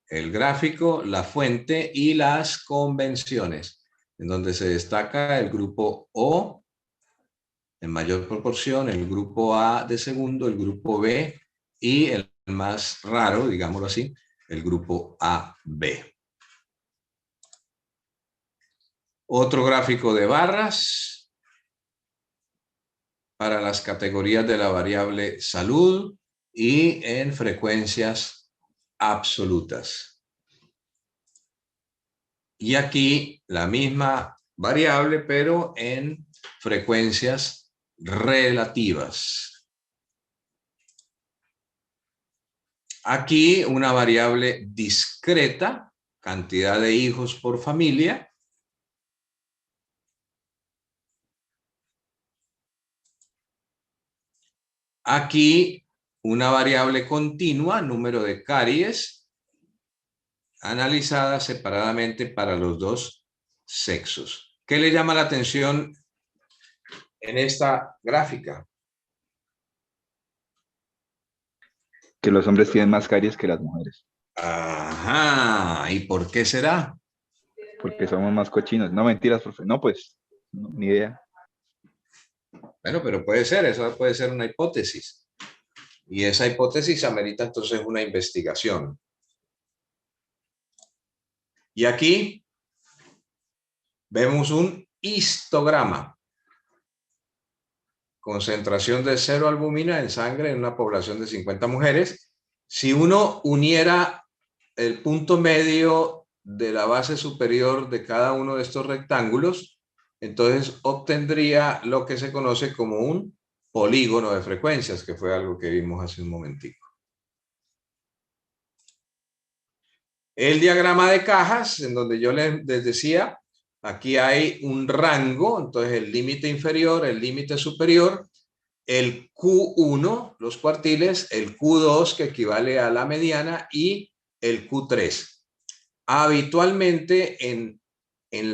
el gráfico, la fuente y las convenciones, en donde se destaca el grupo O en mayor proporción, el grupo A de segundo, el grupo B y el más raro, digámoslo así, el grupo AB. Otro gráfico de barras para las categorías de la variable salud y en frecuencias absolutas. Y aquí la misma variable, pero en frecuencias relativas. Aquí una variable discreta, cantidad de hijos por familia. Aquí una variable continua, número de caries, analizada separadamente para los dos sexos. ¿Qué le llama la atención en esta gráfica? Que los hombres tienen más caries que las mujeres. Ajá, ¿y por qué será? Porque somos más cochinos. No, mentiras, profe. No, pues, no, ni idea. Bueno, pero puede ser, eso puede ser una hipótesis. Y esa hipótesis amerita entonces una investigación. Y aquí vemos un histograma. Concentración de 0 albúmina en sangre en una población de 50 mujeres. Si uno uniera el punto medio de la base superior de cada uno de estos rectángulos, entonces obtendría lo que se conoce como un polígono de frecuencias, que fue algo que vimos hace un momentico. El diagrama de cajas, en donde yo les decía, aquí hay un rango, entonces el límite inferior, el límite superior, el Q1, los cuartiles, el Q2, que equivale a la mediana, y el Q3. Habitualmente en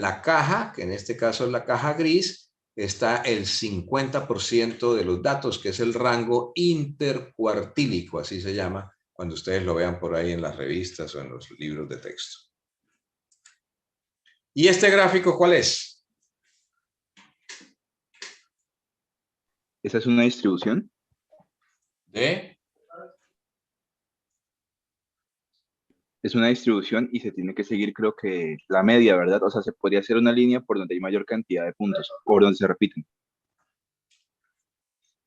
la caja, que en este caso es la caja gris, está el 50% de los datos, que es el rango intercuartílico, así se llama, cuando ustedes lo vean por ahí en las revistas o en los libros de texto. ¿Y este gráfico cuál es? ¿Esa es una distribución? ¿De? Es una distribución y se tiene que seguir, creo que, la media, ¿verdad? O sea, se podría hacer una línea por donde hay mayor cantidad de puntos, por donde se repiten.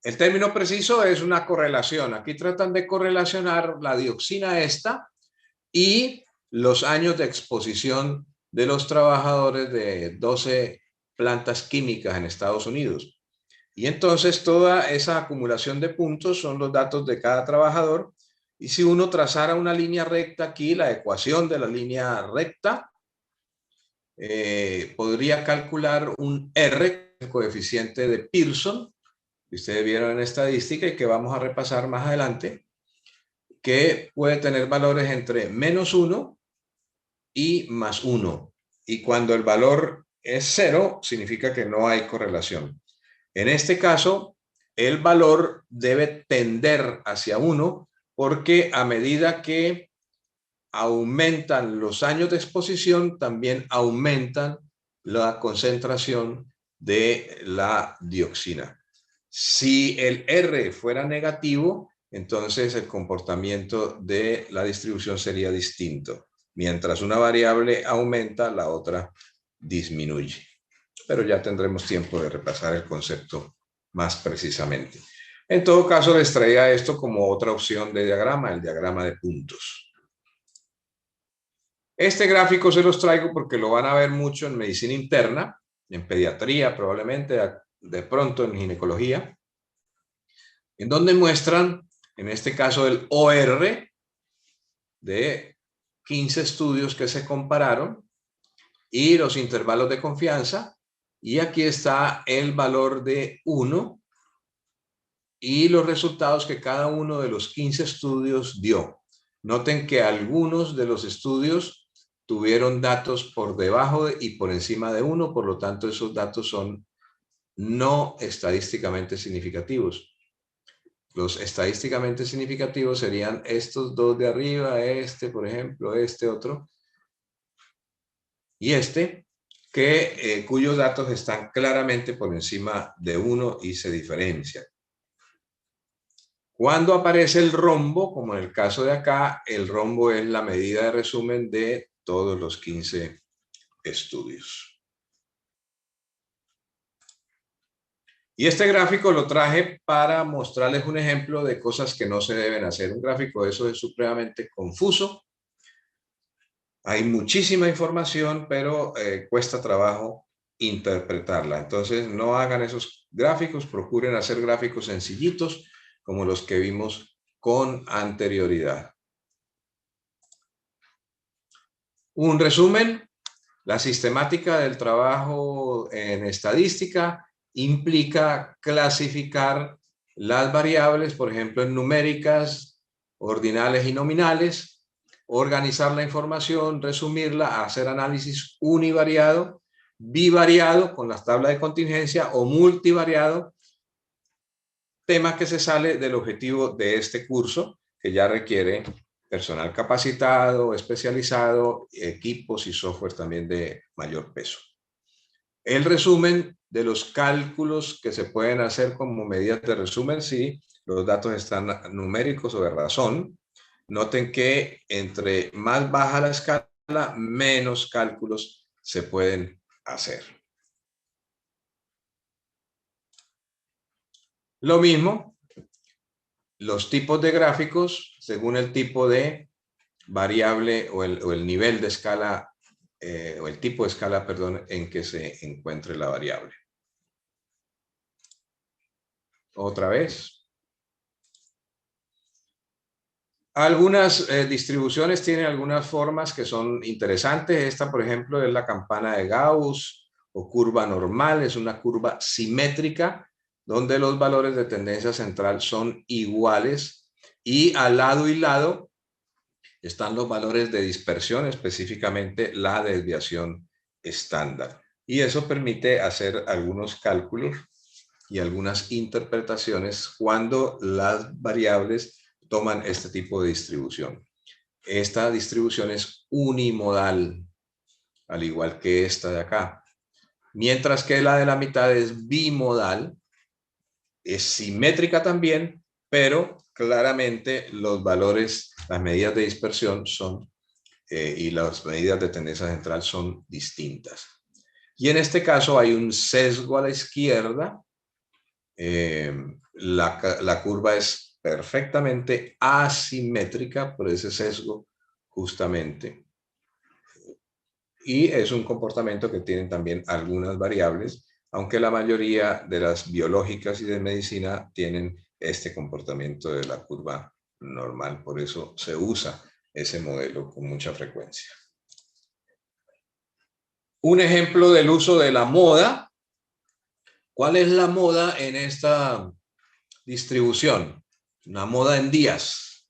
El término preciso es una correlación. Aquí tratan de correlacionar la dioxina esta y los años de exposición de los trabajadores de 12 plantas químicas en Estados Unidos. Y entonces toda esa acumulación de puntos son los datos de cada trabajador. Y si uno trazara una línea recta aquí, la ecuación de la línea recta, podría calcular un R, el coeficiente de Pearson, que ustedes vieron en estadística y que vamos a repasar más adelante, que puede tener valores entre -1 y +1. Y cuando el valor es 0, significa que no hay correlación. En este caso, el valor debe tender hacia 1, porque a medida que aumentan los años de exposición, también aumentan la concentración de la dioxina. Si el R fuera negativo, entonces el comportamiento de la distribución sería distinto. Mientras una variable aumenta, la otra disminuye. Pero ya tendremos tiempo de repasar el concepto más precisamente. En todo caso, les traía esto como otra opción de diagrama, el diagrama de puntos. Este gráfico se los traigo porque lo van a ver mucho en medicina interna, en pediatría probablemente, de pronto en ginecología, en donde muestran, en este caso el OR, de 15 estudios que se compararon y los intervalos de confianza, y aquí está el valor de 1 y los resultados que cada uno de los 15 estudios dio. Noten que algunos de los estudios tuvieron datos por debajo y por encima de 1, por lo tanto esos datos son no estadísticamente significativos. Los estadísticamente significativos serían estos dos de arriba, este, por ejemplo, este otro, y este, cuyos datos están claramente por encima de 1 y se diferencian. Cuando aparece el rombo, como en el caso de acá, el rombo es la medida de resumen de todos los 15 estudios. Y este gráfico lo traje para mostrarles un ejemplo de cosas que no se deben hacer. Un gráfico de eso es supremamente confuso. Hay muchísima información, pero cuesta trabajo interpretarla. Entonces, no hagan esos gráficos, procuren hacer gráficos sencillitos, como los que vimos con anterioridad. Un resumen: la sistemática del trabajo en estadística implica clasificar las variables, por ejemplo, en numéricas, ordinales y nominales, organizar la información, resumirla, hacer análisis univariado, bivariado con las tablas de contingencia o multivariado, tema que se sale del objetivo de este curso, que ya requiere personal capacitado, especializado, equipos y software también de mayor peso. El resumen de los cálculos que se pueden hacer como medidas de resumen si los datos están numéricos o de razón. Noten que entre más baja la escala, menos cálculos se pueden hacer. Lo mismo, los tipos de gráficos según el tipo de variable o el nivel de escala o el tipo de escala, perdón, en que se encuentre la variable. Otra vez. Algunas distribuciones tienen algunas formas que son interesantes. Esta, por ejemplo, es la campana de Gauss o curva normal. Es una curva simétrica donde los valores de tendencia central son iguales y al lado y lado están los valores de dispersión, específicamente la desviación estándar. Y eso permite hacer algunos cálculos y algunas interpretaciones cuando las variables toman este tipo de distribución. Esta distribución es unimodal, al igual que esta de acá. Mientras que la de la mitad es bimodal, es simétrica también, pero claramente los valores, las medidas de dispersión son y las medidas de tendencia central son distintas. Y en este caso hay un sesgo a la izquierda. La curva es perfectamente asimétrica por ese sesgo justamente. Y es un comportamiento que tienen también algunas variables, aunque la mayoría de las biológicas y de medicina tienen este comportamiento de la curva normal. Por eso se usa ese modelo con mucha frecuencia. Un ejemplo del uso de la moda. ¿Cuál es la moda en esta distribución? Una moda en días.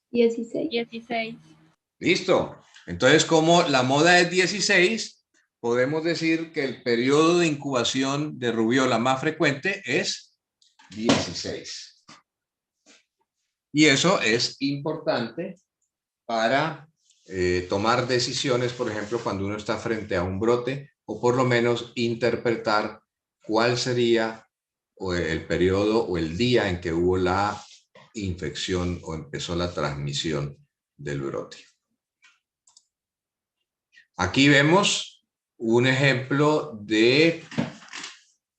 Dieciséis. Listo. Entonces, como la moda es 16, podemos decir que el periodo de incubación de rubiola más frecuente es 16. Y eso es importante para tomar decisiones, por ejemplo, cuando uno está frente a un brote, o por lo menos interpretar cuál sería el periodo o el día en que hubo la infección o empezó la transmisión del brote. Aquí vemos un ejemplo de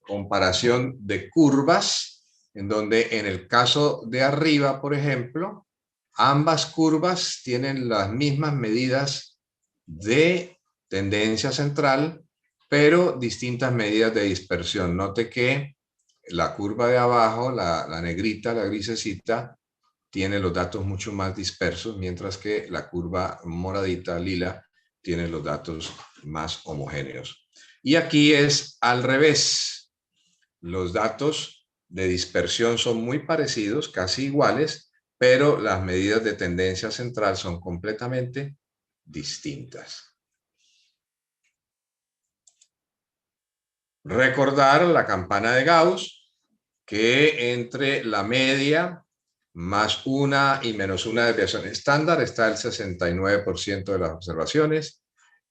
comparación de curvas en donde en el caso de arriba, por ejemplo, ambas curvas tienen las mismas medidas de tendencia central, pero distintas medidas de dispersión. Note que la curva de abajo, la negrita, la grisecita, tiene los datos mucho más dispersos, mientras que la curva moradita, lila, tiene los datos más homogéneos. Y aquí es al revés. Los datos de dispersión son muy parecidos, casi iguales, pero las medidas de tendencia central son completamente distintas. Recordar la campana de Gauss, que entre la media más una y menos una desviación estándar está el 69% de las observaciones.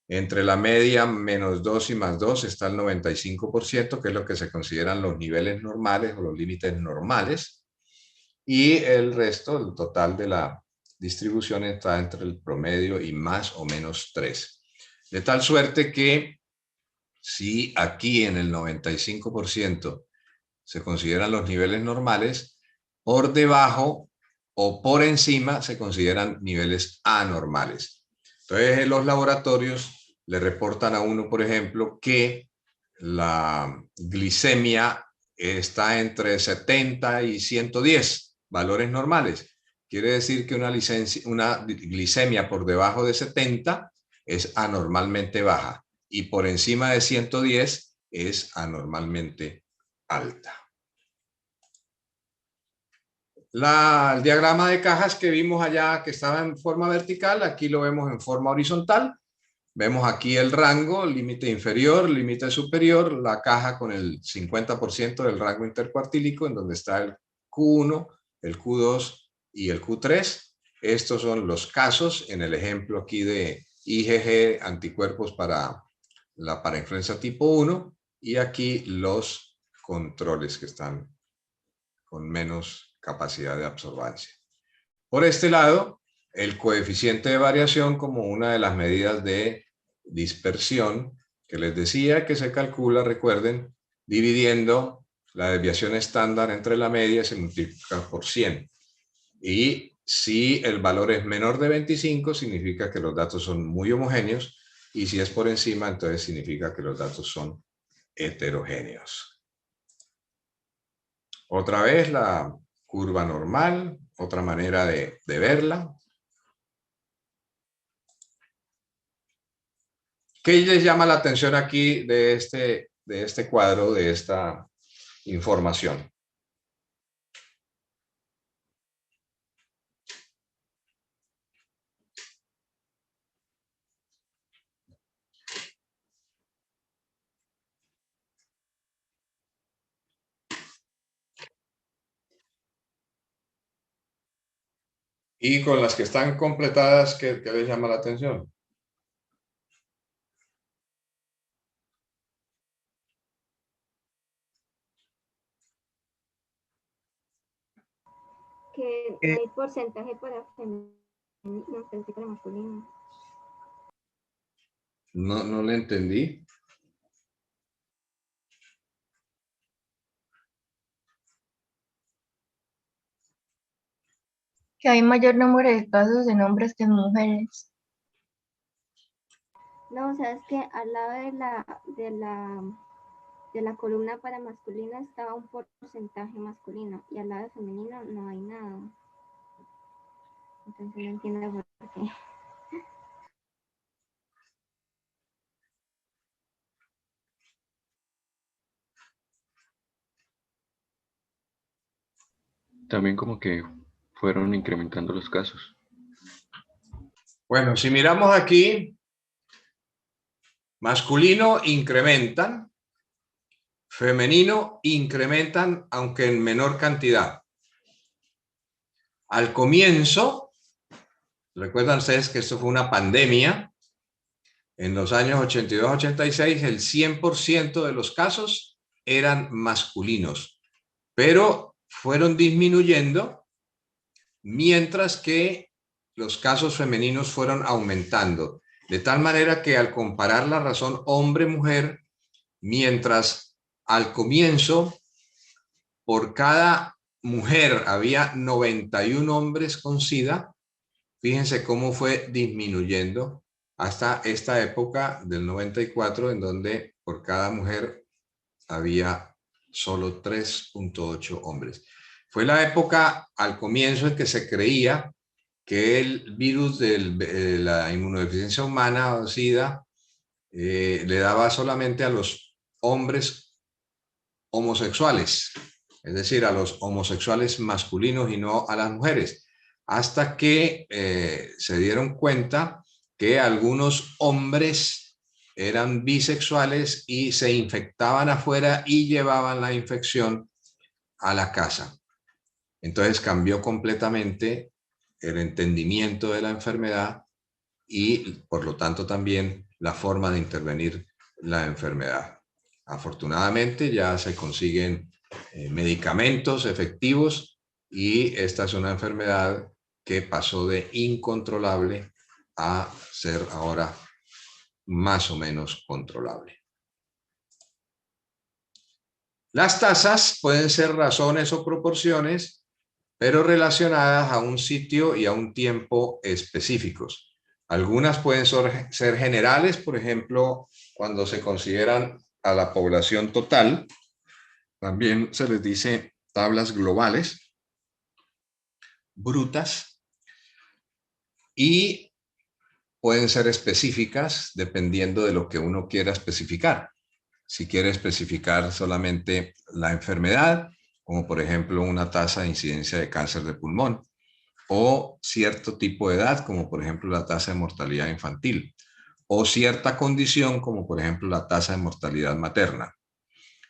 Entre la media menos 2 y más 2 está el 95%, que es lo que se consideran los niveles normales o los límites normales. Y el resto, el total de la distribución, está entre el promedio y más o menos 3. De tal suerte que si aquí en el 95% se consideran los niveles normales, por debajo o por encima se consideran niveles anormales. Entonces, en los laboratorios le reportan a uno, por ejemplo, que la glicemia está entre 70 y 110, valores normales. Quiere decir que una glicemia por debajo de 70 es anormalmente baja y por encima de 110 es anormalmente alta. El diagrama de cajas que vimos allá, que estaba en forma vertical, aquí lo vemos en forma horizontal. Vemos aquí el rango, límite inferior, límite superior, la caja con el 50% del rango intercuartílico, en donde está el Q1, el Q2 y el Q3. Estos son los casos en el ejemplo aquí de IgG, anticuerpos para la parainfluenza tipo 1, y aquí los controles que están con menos capacidad de absorbancia. Por este lado, el coeficiente de variación como una de las medidas de dispersión que les decía que se calcula, recuerden, dividiendo la desviación estándar entre la media, se multiplica por 100. Y si el valor es menor de 25, significa que los datos son muy homogéneos, y si es por encima, entonces significa que los datos son heterogéneos. Otra vez la curva normal, otra manera de verla. ¿Qué les llama la atención aquí de este cuadro, de esta información? Y con las que están completadas, ¿qué les llama la atención? Que no hay porcentaje para femenino, pero sí para masculino. No le entendí. Que hay mayor número de casos en hombres que en mujeres. No, o sea, es que al lado de la columna para masculino estaba un porcentaje masculino y al lado de femenino no hay nada. Entonces no entiendo por qué. También como que fueron incrementando los casos. Bueno, si miramos aquí, masculino incrementan, femenino incrementan, aunque en menor cantidad. Al comienzo, recuerdan ustedes que esto fue una pandemia, en los años 82-86 el 100% de los casos eran masculinos, pero fueron disminuyendo, mientras que los casos femeninos fueron aumentando. De tal manera que al comparar la razón hombre-mujer, mientras al comienzo, por cada mujer había 91 hombres con SIDA, fíjense cómo fue disminuyendo hasta esta época del 94, en donde por cada mujer había solo 3.8 hombres. Fue la época al comienzo en que se creía que el virus de la inmunodeficiencia humana o SIDA le daba solamente a los hombres homosexuales, es decir, a los homosexuales masculinos y no a las mujeres, hasta que se dieron cuenta que algunos hombres eran bisexuales y se infectaban afuera y llevaban la infección a la casa. Entonces cambió completamente el entendimiento de la enfermedad y por lo tanto también la forma de intervenir la enfermedad. Afortunadamente ya se consiguen medicamentos efectivos y esta es una enfermedad que pasó de incontrolable a ser ahora más o menos controlable. Las tasas pueden ser razones o proporciones, pero relacionadas a un sitio y a un tiempo específicos. Algunas pueden ser generales, por ejemplo, cuando se consideran a la población total. También se les dice tablas globales, brutas, y pueden ser específicas dependiendo de lo que uno quiera especificar. Si quiere especificar solamente la enfermedad, como por ejemplo una tasa de incidencia de cáncer de pulmón, o cierto tipo de edad, como por ejemplo la tasa de mortalidad infantil, o cierta condición, como por ejemplo la tasa de mortalidad materna,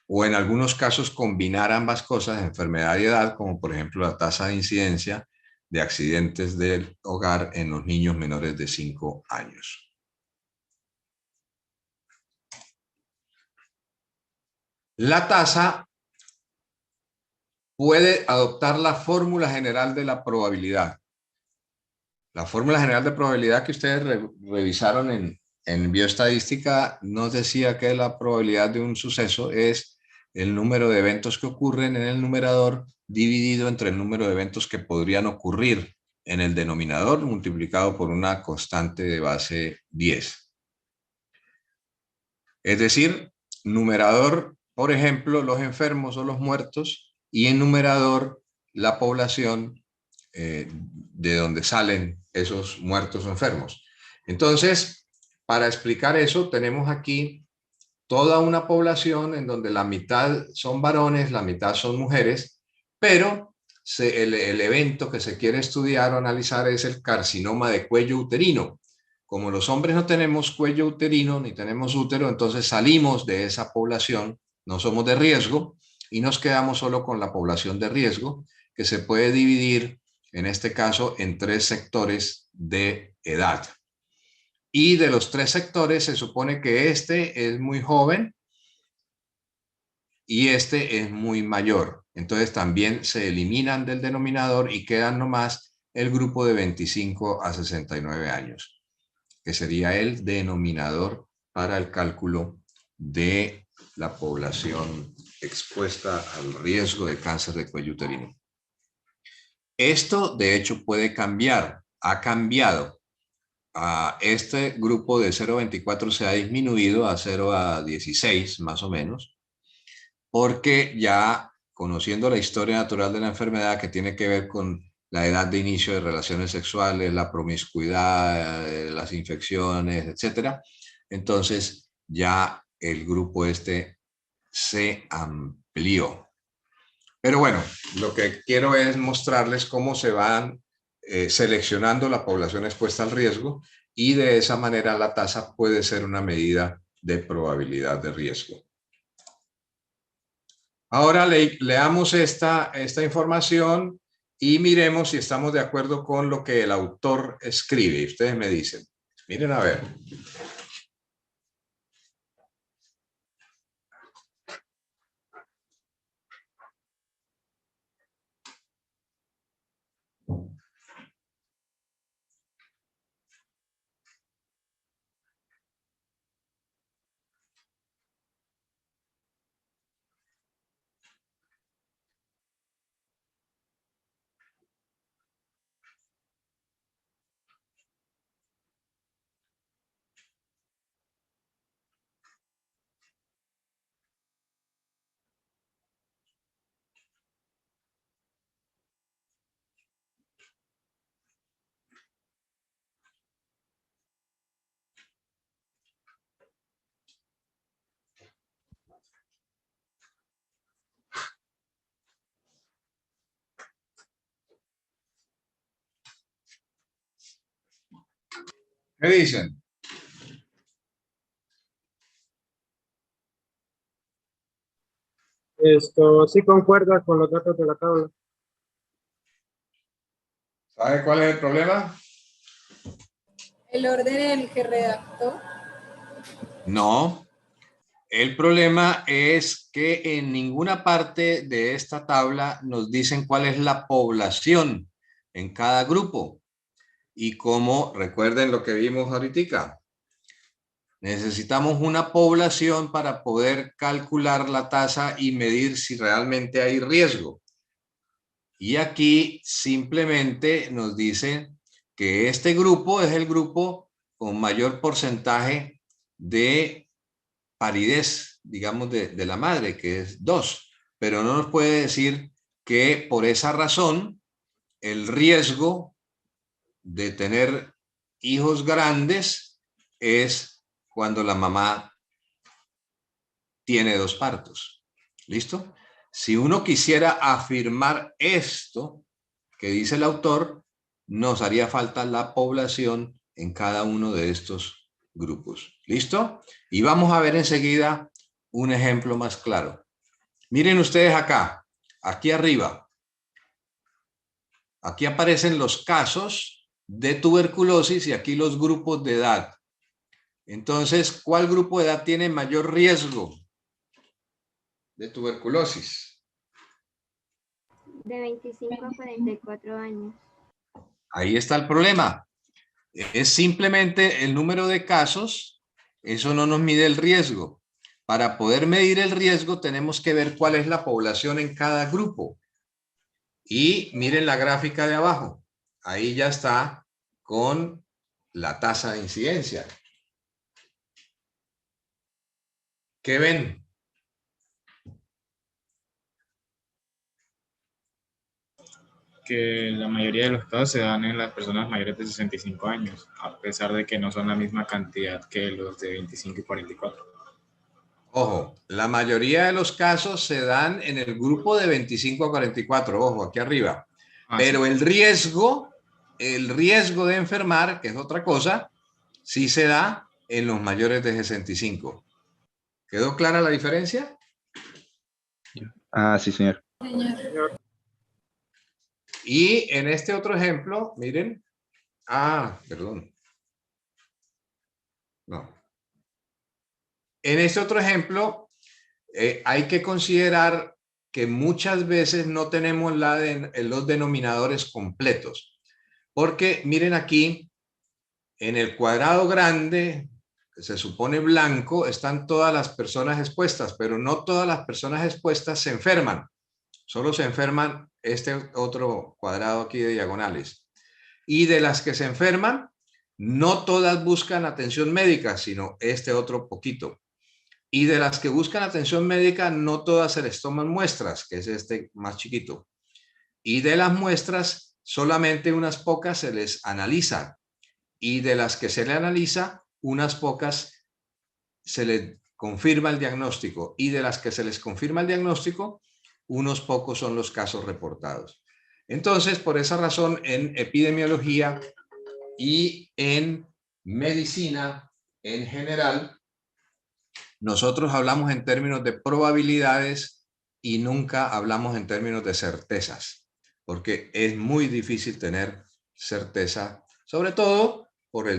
o en algunos casos combinar ambas cosas, enfermedad y edad, como por ejemplo la tasa de incidencia de accidentes del hogar en los niños menores de 5 años. La tasa puede adoptar la fórmula general de la probabilidad. La fórmula general de probabilidad que ustedes revisaron en bioestadística nos decía que la probabilidad de un suceso es el número de eventos que ocurren en el numerador dividido entre el número de eventos que podrían ocurrir en el denominador multiplicado por una constante de base 10. Es decir, numerador, por ejemplo, los enfermos o los muertos, y en numerador la población de donde salen esos muertos o enfermos. Entonces, para explicar eso, tenemos aquí toda una población en donde la mitad son varones, la mitad son mujeres, pero el evento que se quiere estudiar o analizar es el carcinoma de cuello uterino. Como los hombres no tenemos cuello uterino ni tenemos útero, entonces salimos de esa población, no somos de riesgo y nos quedamos solo con la población de riesgo, que se puede dividir en este caso en 3 sectores de edad. Y de los 3 sectores se supone que este es muy joven y este es muy mayor. Entonces también se eliminan del denominador y quedan nomás el grupo de 25 a 69 años, que sería el denominador para el cálculo de la población expuesta al riesgo de cáncer de cuello uterino. Esto, de hecho, puede cambiar. Ha cambiado. Este grupo de 0 a 24 se ha disminuido a 0 a 16, más o menos, porque ya conociendo la historia natural de la enfermedad, que tiene que ver con la edad de inicio de relaciones sexuales, la promiscuidad, las infecciones, etcétera, entonces ya el grupo este se amplió. Pero bueno, lo que quiero es mostrarles cómo se van seleccionando la población expuesta al riesgo y de esa manera la tasa puede ser una medida de probabilidad de riesgo. Ahora leamos esta información y miremos si estamos de acuerdo con lo que el autor escribe. Y ustedes me dicen, miren a ver. ¿Qué dicen? Sí concuerda con los datos de la tabla. ¿Sabe cuál es el problema? El orden en el que redactó. No. El problema es que en ninguna parte de esta tabla nos dicen cuál es la población en cada grupo. Y como recuerden lo que vimos ahorita, necesitamos una población para poder calcular la tasa y medir si realmente hay riesgo. Y aquí simplemente nos dicen que este grupo es el grupo con mayor porcentaje de paridez, digamos, de la madre, que es 2. Pero no nos puede decir que por esa razón el riesgo de tener hijos grandes es cuando la mamá tiene 2 partos. ¿Listo? Si uno quisiera afirmar esto que dice el autor, nos haría falta la población en cada uno de estos grupos. ¿Listo? Y vamos a ver enseguida un ejemplo más claro. Miren ustedes acá, aquí arriba. Aquí aparecen los casos de tuberculosis y aquí los grupos de edad. Entonces, ¿cuál grupo de edad tiene mayor riesgo de tuberculosis? De 25 a 44 años. Ahí está el problema. Es simplemente el número de casos, eso no nos mide el riesgo. Para poder medir el riesgo tenemos que ver cuál es la población en cada grupo. Y miren la gráfica de abajo. Ahí ya está con la tasa de incidencia. ¿Qué ven? Que la mayoría de los casos se dan en las personas mayores de 65 años, a pesar de que no son la misma cantidad que los de 25 y 44. Ojo, la mayoría de los casos se dan en el grupo de 25 a 44, ojo, aquí arriba. Pero sí, el riesgo de enfermar, que es otra cosa, sí se da en los mayores de 65. ¿Quedó clara la diferencia? Ah, sí, señor. Señor. Y en este otro ejemplo, miren. Perdón. No. En este otro ejemplo, hay que considerar que muchas veces no tenemos los denominadores completos. Porque miren aquí, en el cuadrado grande, que se supone blanco, están todas las personas expuestas, pero no todas las personas expuestas se enferman. Solo se enferman este otro cuadrado aquí de diagonales. Y de las que se enferman, no todas buscan atención médica, sino este otro poquito. Y de las que buscan atención médica, no todas se les toman muestras, que es este más chiquito. Y de las muestras, solamente unas pocas se les analiza. Y de las que se le analiza, unas pocas se les confirma el diagnóstico. Y de las que se les confirma el diagnóstico, unos pocos son los casos reportados. Entonces, por esa razón, en epidemiología y en medicina en general, nosotros hablamos en términos de probabilidades y nunca hablamos en términos de certezas, porque es muy difícil tener certeza, sobre todo por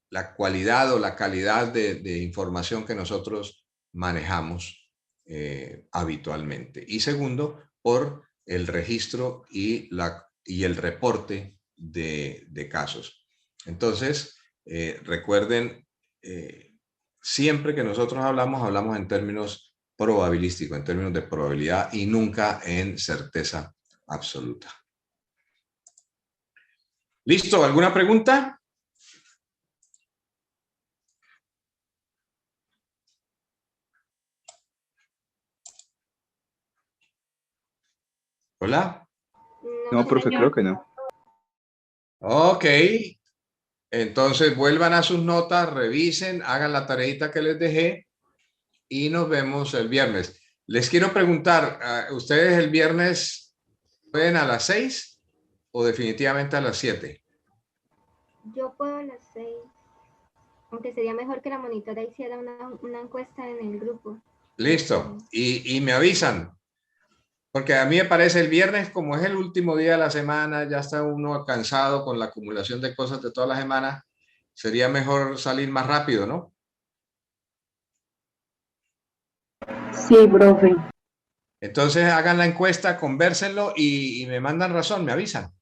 la cualidad o la calidad de información que nosotros manejamos habitualmente. Y segundo, por el registro y el reporte de casos. Entonces, recuerden, siempre que nosotros hablamos en términos probabilísticos, en términos de probabilidad y nunca en certeza absoluta. ¿Listo? ¿Alguna pregunta? ¿Hola? No, profe, creo que no. Ok. Entonces vuelvan a sus notas, revisen, hagan la tareita que les dejé y nos vemos el viernes. Les quiero preguntar, ¿ustedes el viernes pueden a las 6 o definitivamente a las 7? Yo puedo a las 6. Aunque sería mejor que la monitora hiciera una encuesta en el grupo. Listo. Y me avisan. Porque a mí me parece el viernes, como es el último día de la semana, ya está uno cansado con la acumulación de cosas de toda la semana, sería mejor salir más rápido, ¿no? Sí, profe. Entonces hagan la encuesta, convérsenlo y me mandan razón, me avisan.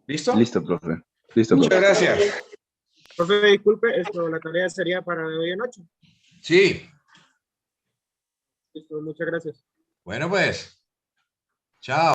¿Listo? Listo, profe. Listo, Muchas profe. gracias. Profe, disculpe, la tarea sería para hoy en 8. Sí. Listo, muchas gracias. Bueno, pues. Chao.